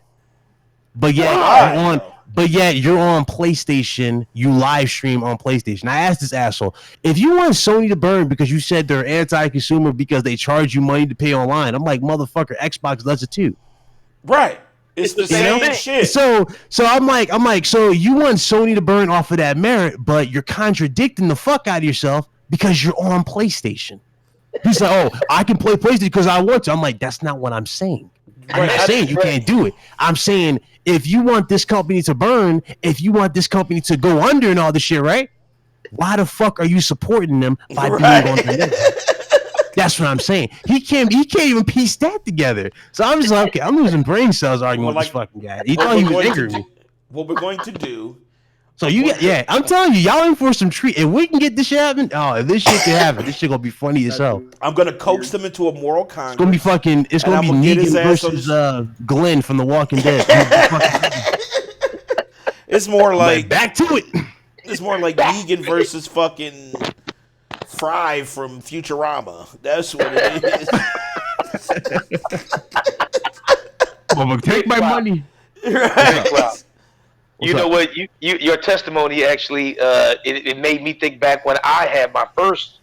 Speaker 2: But yet you're on PlayStation. You live stream on PlayStation. I asked this asshole, if you want Sony to burn because you said they're anti-consumer because they charge you money to pay online, I'm like, motherfucker, Xbox does it too.
Speaker 3: Right. It's the same shit.
Speaker 2: So I'm like, so you want Sony to burn off of that merit, but you're contradicting the fuck out of yourself because you're on PlayStation. He's like, oh, I can play PlayStation because I want to. I'm like, that's not what I'm saying. I'm not saying you can't do it. I'm saying if you want this company to burn, if you want this company to go under and all this shit, right? Why the fuck are you supporting them by being on the net? That's what I'm saying. He can't even piece that together. So I'm just like, okay, I'm losing brain cells arguing with this fucking guy. He thought he was angry me.
Speaker 3: What we're going to do.
Speaker 2: So I'm telling you, y'all in for some treat. If we can get this shit happen, if this shit can happen, this shit gonna be funny as hell.
Speaker 3: I'm gonna coax them into a moral Congress.
Speaker 2: It's gonna be Negan versus Glenn from The Walking Dead.
Speaker 3: It's more like
Speaker 2: back to it.
Speaker 3: It's more like Negan versus fucking Fry from Futurama. That's what it is.
Speaker 2: Well, take my money.
Speaker 3: Right.
Speaker 1: You know what? Your testimony actually it made me think back when I had my first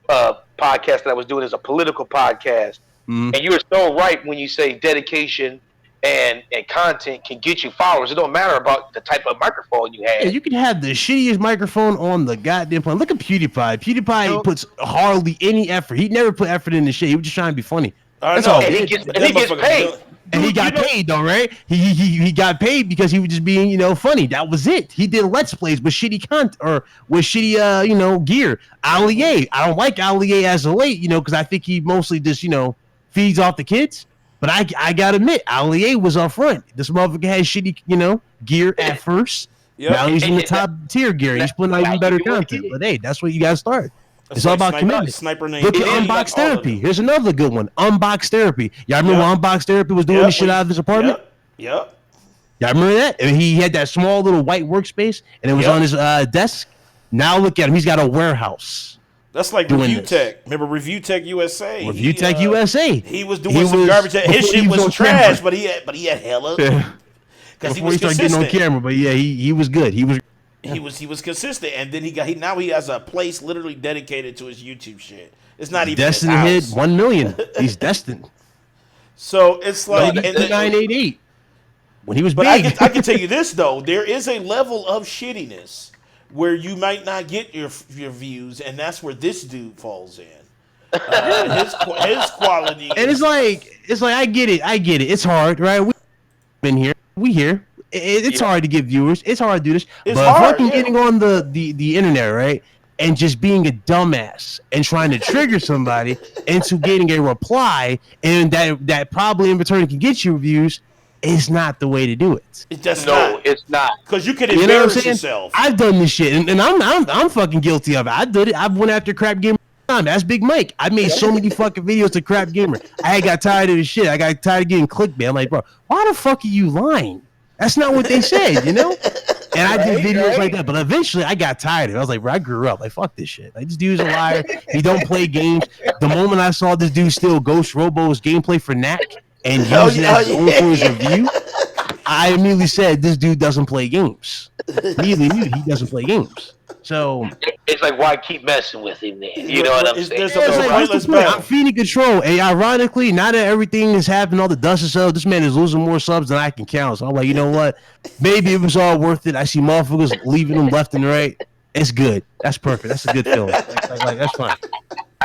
Speaker 1: podcast that I was doing as a political podcast.
Speaker 2: Mm-hmm.
Speaker 1: And you were so right when you say dedication and content can get you followers. It don't matter about the type of microphone you have.
Speaker 2: Yeah, you can have the shittiest microphone on the goddamn plane. Look at PewDiePie. PewDiePie puts hardly any effort. He never put effort in the shit. He was just trying to be funny. That's all.
Speaker 1: And he gets paid.
Speaker 2: And he got paid though, right? He got paid because he was just being, funny. That was it. He did Let's Plays with shitty content or with shitty, gear. Ali, I don't like Ali as of late, because I think he mostly just, feeds off the kids. But I gotta admit, Ali was up front. This motherfucker had shitty, gear at first. Yep. Now he's in the top tier gear. He's putting out even better content. But hey, that's where you gotta start. It's all about commitment. Look at Unbox Therapy. Here's another good one. Unbox Therapy. Y'all remember Unbox Therapy was doing the shit out of his apartment?
Speaker 3: Yep.
Speaker 2: Y'all remember that? And he had that small little white workspace, and it was on his desk. Now look at him. He's got a warehouse.
Speaker 3: That's like Review Tech. Remember Review Tech USA?
Speaker 2: Review Tech USA.
Speaker 3: He was doing some garbage. His shit was trash, but he had hella. Because
Speaker 2: he started getting on camera, but yeah, he was good. He
Speaker 3: was consistent, and then now he has a place literally dedicated to his YouTube shit. It's not even
Speaker 2: destined to hit 1 million. He's destined.
Speaker 3: So it's like
Speaker 2: 988 when he was
Speaker 3: but
Speaker 2: big.
Speaker 3: I can tell you this though, there is a level of shittiness where you might not get your views, and that's where this dude falls in. His quality,
Speaker 2: and it's like I get it. It's hard, right? We've been here. We here. It's hard to get viewers. It's hard to do this.
Speaker 3: It's
Speaker 2: but
Speaker 3: hard,
Speaker 2: fucking getting on the internet, right? And just being a dumbass and trying to trigger somebody into getting a reply, and that probably in return can get you views, is not the way to do it.
Speaker 1: It's not.
Speaker 3: Because you can embarrass yourself.
Speaker 2: I've done this shit, and I'm fucking guilty of it. I did it. I went after Crap Gamer. That's Big Mike. I made so many fucking videos to Crap Gamer. I got tired of this shit. I got tired of getting clickbait. I'm like, bro, why the fuck are you lying? That's not what they said, And I did videos like that, but eventually I got tired of it. I was like, bro, I grew up. Like, fuck this shit. Like, this dude's a liar. He don't play games. The moment I saw this dude steal Ghost Robo's gameplay for Knack and use it as for his review, I immediately said, this dude doesn't play games. Immediately knew he doesn't play games. So
Speaker 1: it's like, why keep messing with him then? You know what I'm saying?
Speaker 2: I'm feeding control. And ironically, now that everything has happened, all the dust has settled, this man is losing more subs than I can count. So I'm like, you know what? Maybe it was all worth it. I see motherfuckers leaving them left and right. It's good. That's perfect. That's a good feeling. Like that's fine.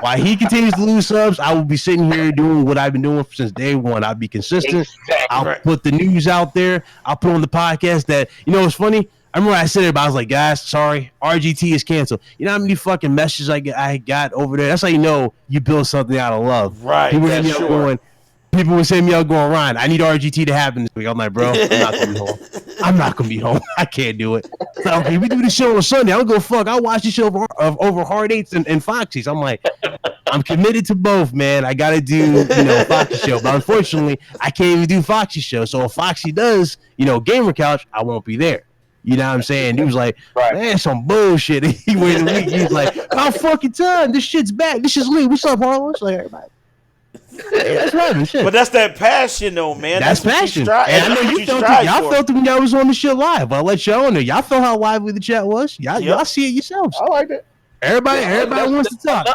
Speaker 2: While he continues to lose subs, I will be sitting here doing what I've been doing since day one. I'll be consistent. Exactly. I'll put the news out there. I'll put on the podcast that, it's funny. I remember I said it, but I was like, guys, sorry, RGT is canceled. You know how many fucking messages I got over there? That's how you know you build something out of love.
Speaker 3: Right.
Speaker 2: People would send me out going, Ryan, I need RGT to happen this week. I'm like, bro, I'm not going to be home. I'm not going to be home. I can't do it. So, okay, we do this show on Sunday. I'll go fuck. I'll watch the show over Hard Eights and Foxies. I'm like, I'm committed to both, man. I got to do, Foxy show. But unfortunately, I can't even do Foxy show. So if Foxy does, Gamer Couch, I won't be there. You know what I'm saying? He was like, man, some bullshit. He went in the week. He was like, about fucking time. This shit's back. This shit's lit. What's up, Harlan? It's like, everybody. That's right, shit.
Speaker 3: But that's that passion, though, man.
Speaker 2: That's passion. And I know you felt it. Y'all felt it when y'all was on the shit live. I'll let y'all know. Y'all felt how lively the chat was. Y'all see it yourselves.
Speaker 10: I like it.
Speaker 2: Everybody wants to talk.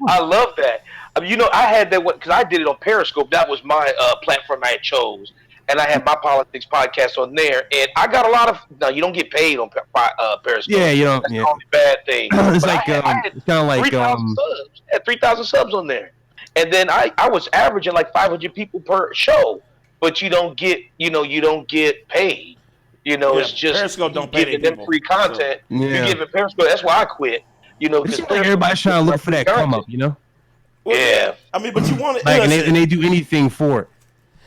Speaker 1: I love that. I had that one because I did it on Periscope. That was my platform I chose. And I had my politics podcast on there, and I got a lot of. No, you don't get paid on Periscope.
Speaker 2: Yeah, you don't.
Speaker 1: That's the only bad thing.
Speaker 2: It's like it's kind of like
Speaker 1: 3,000 subs. I had 3,000 subs on there, and then I was averaging like 500 people per show, but you don't get paid. It's just
Speaker 3: Periscope don't pay
Speaker 1: giving them free content.
Speaker 2: So,
Speaker 1: You're giving Periscope. That's why I quit.
Speaker 2: It's like everybody's trying to look for that come up.
Speaker 1: Yeah.
Speaker 3: I mean, but you want to
Speaker 2: and they do anything for it.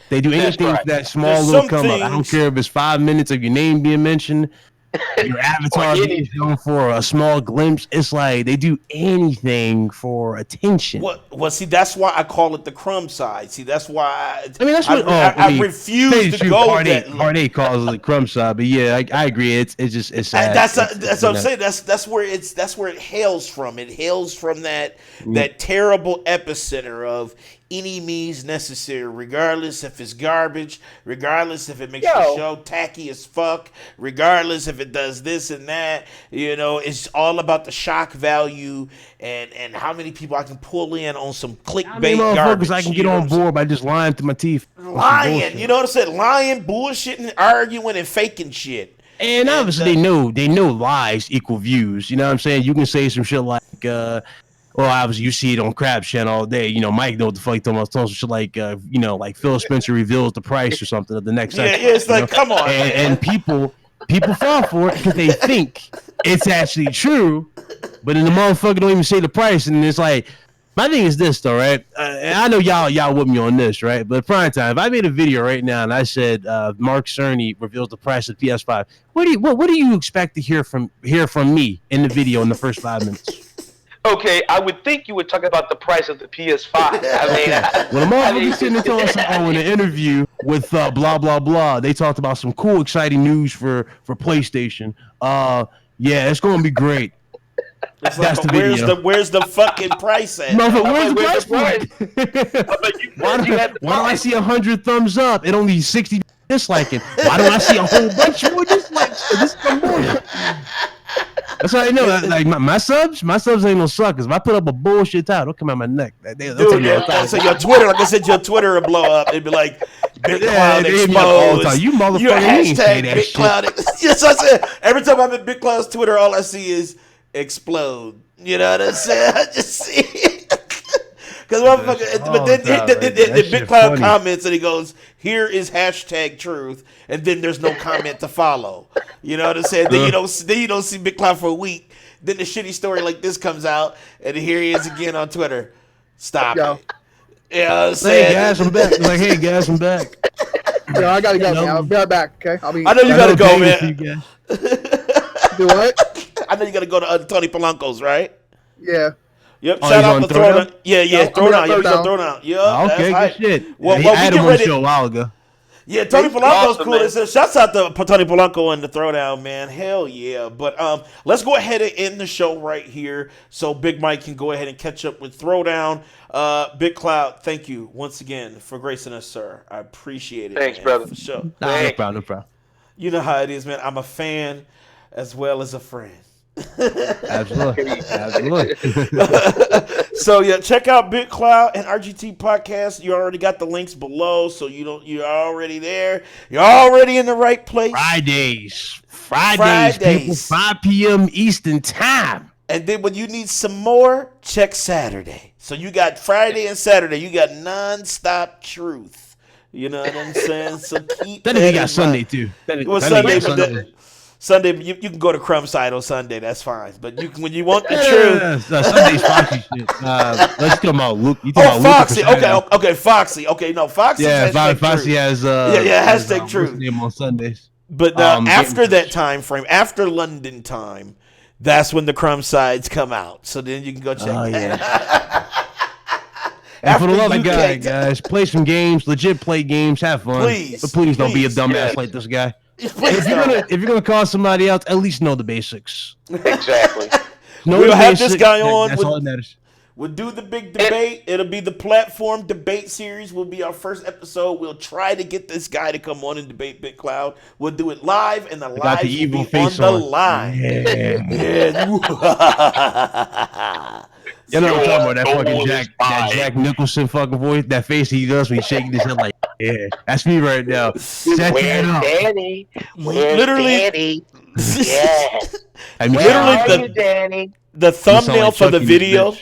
Speaker 2: They do anything for that small little come up. I don't care if it's 5 minutes of your name being mentioned, your avatar being shown for a small glimpse. It's like they do anything for attention.
Speaker 3: Well, see, that's why I call it the crumb side. See, that's why
Speaker 2: I
Speaker 3: refuse to go that.
Speaker 2: Hard Eight calls it the crumb side, but yeah, I agree. It's sad.
Speaker 3: That's what I'm saying. That's where it hails from. It hails from that terrible epicenter of any means necessary, regardless if it's garbage, regardless if it makes the show tacky as fuck, regardless if it does this and that. It's all about the shock value and how many people I can pull in on some clickbait garbage.
Speaker 2: I can get on board by just lying to my teeth.
Speaker 3: Lying, you know what I'm saying? Lying, bullshitting, arguing, and faking shit.
Speaker 2: And obviously they know lies equal views. You know what I'm saying? You can say some shit like, Well, obviously you see it on Crap Channel all day. You know, Mike know what the fuck he's talking about. Talking shit like, you know, like Phil Spencer reveals the price or something of the next
Speaker 3: Yeah,
Speaker 2: section.
Speaker 3: yeah, it's like, come on,
Speaker 2: and people fall for it because they think it's actually true, but then the motherfucker don't even say the price, and it's like, my thing is this though, right? And I know y'all with me on this, right? But prime time, if I made a video right now and I said Mark Cerny reveals the price of PS5, what do you expect to hear from me in the video in the first 5 minutes?
Speaker 1: Okay, I would think you would talk about the price of the PS5. I mean,
Speaker 2: when a motherfucker sitting there telling us, oh, in an interview with blah blah blah, they talked about some cool, exciting news for PlayStation. Yeah, it's gonna be great.
Speaker 3: It's
Speaker 2: That's
Speaker 3: like,
Speaker 2: the
Speaker 3: where's the fucking price at?
Speaker 2: No, but where's the price? Why do I see 100 thumbs up and only 60 disliking? Why do I see a whole bunch more dislikes? This is some bullshit. That's how I know. Like my subs ain't no suckers. If I put up a bullshit title, they'll come out my neck.
Speaker 3: Dude, so your Twitter, like I said, your Twitter will blow up. It'd be like Big Cloud exposed.
Speaker 2: You motherfucker,
Speaker 3: Your
Speaker 2: ain't say
Speaker 3: hashtag
Speaker 2: that
Speaker 3: Big
Speaker 2: shit.
Speaker 3: Cloud. Yes, I said. Every time I'm in Big Cloud's Twitter, all I see is explode. You know what I'm saying? I just see it. Because motherfucker, but then Big Cloud comments and he goes, "Here is hashtag truth," and then there's no comment to follow. You know what I'm saying? Then you don't see Big Cloud for a week. Then the shitty story like this comes out, and here he is again on Twitter. Stop it. You know what I'm saying?
Speaker 2: Hey guys, I'm back. Like, hey guys, I'm back.
Speaker 10: Yeah, I gotta go, man. I'll be right back. Okay, I
Speaker 3: know you gotta go, man.
Speaker 10: Do what?
Speaker 3: I know you gotta go to Tony Polanco's, right?
Speaker 10: Yeah.
Speaker 3: Yep.
Speaker 2: Oh,
Speaker 3: Shout
Speaker 2: he's
Speaker 3: out
Speaker 2: on
Speaker 3: to Throwdown. Yeah,
Speaker 10: No,
Speaker 3: Throwdown.
Speaker 10: I'm
Speaker 3: Yeah,
Speaker 10: on
Speaker 3: Throwdown. Yeah.
Speaker 2: Oh, okay,
Speaker 3: that's
Speaker 2: good shit.
Speaker 3: Well,
Speaker 2: I
Speaker 3: we
Speaker 2: had
Speaker 3: get
Speaker 2: him on the
Speaker 3: ready.
Speaker 2: show a while ago.
Speaker 3: Yeah, Tony Polanco's
Speaker 1: awesome,
Speaker 3: cool.
Speaker 1: man.
Speaker 3: So shouts out to Tony Polanco and the Throwdown, man. Hell yeah. But let's go ahead and end the show right here so Big Mike can go ahead and catch up with Throwdown. Big Cloud, thank you once again for gracing us, sir. I appreciate it.
Speaker 1: Thanks,
Speaker 3: man,
Speaker 1: brother.
Speaker 3: For sure.
Speaker 2: No problem.
Speaker 3: You know how it is, man. I'm a fan as well as a friend.
Speaker 2: Absolutely.
Speaker 3: So yeah, check out Big Cloud and RGT Podcast. You already got the links below, so you're already there. You're already in the right place.
Speaker 2: Fridays, people, 5 p.m. Eastern time.
Speaker 3: And then when you need some more, check Saturday. So you got Friday and Saturday. You got non-stop truth. You know what I'm saying? So keep
Speaker 2: Then he got Sunday too.
Speaker 3: Sunday, you can go to Crumb side on Sunday. That's fine. But you can, when you want the truth.
Speaker 2: Sunday's Foxy shit. Let's talk about Luke. You
Speaker 3: Oh, Foxy. Okay, Foxy. Okay, no, Foxy.
Speaker 2: Yeah, Foxy has.
Speaker 3: Hashtag truth.
Speaker 2: What's his name on Sundays.
Speaker 3: But after that time frame, after London time, that's when the Crumb sides come out. So then you can go check that.
Speaker 2: Yeah. And for the love of God, guys, play some games. Legit play games. Have fun. But please don't be a dumbass like this guy. If you're gonna call somebody else, at least know the basics.
Speaker 1: Exactly.
Speaker 3: We'll have this guy on.
Speaker 2: That's all that matters.
Speaker 3: We'll do the big debate. It'll be the platform debate series. Will be our first episode. We'll try to get this guy to come on and debate Big Cloud. We'll do it live, and the live will be on the line.
Speaker 2: Yeah. You know what I'm talking about? That fucking Jack Nicholson fucking voice, that face he does when he's shaking his head like, yeah, that's me right now.
Speaker 1: Where's Danny? Where's Danny? Yeah.
Speaker 2: I mean,
Speaker 3: literally, the thumbnail for the video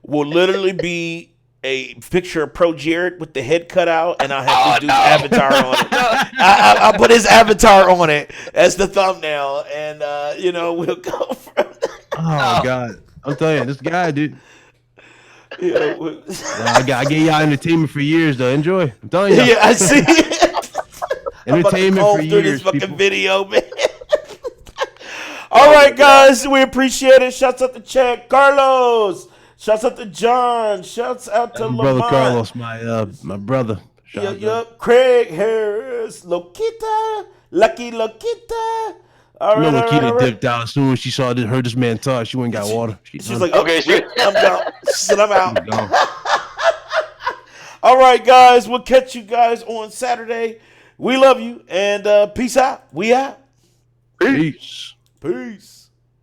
Speaker 3: will literally be a picture of Pro Jared with the head cut out, and I'll have this dude's avatar on it. I'll put his avatar on it as the thumbnail, and we'll go from there.
Speaker 2: Oh God. I'm telling you, this guy, dude.
Speaker 3: Yeah,
Speaker 2: I gave y'all entertainment for years, though. Enjoy. I'm telling you.
Speaker 3: Yeah, I see it.
Speaker 2: Entertainment for
Speaker 3: through
Speaker 2: years,
Speaker 3: this fucking
Speaker 2: people.
Speaker 3: video, man. All right, guys, we appreciate it. Shouts out to Chad Carlos. Shouts out to John. Shouts out to
Speaker 2: My brother
Speaker 3: Lamont.
Speaker 2: Carlos, my brother.
Speaker 3: Yep. Craig Harris, Loquita, Lucky Loquita. All right,
Speaker 2: Lakita dipped out as soon as she heard this man talk. She went and got water.
Speaker 3: She's like, okay, I'm gone. She said, I'm out. All right, guys, we'll catch you guys on Saturday. We love you, and peace out. We out.
Speaker 2: Peace.
Speaker 3: Peace.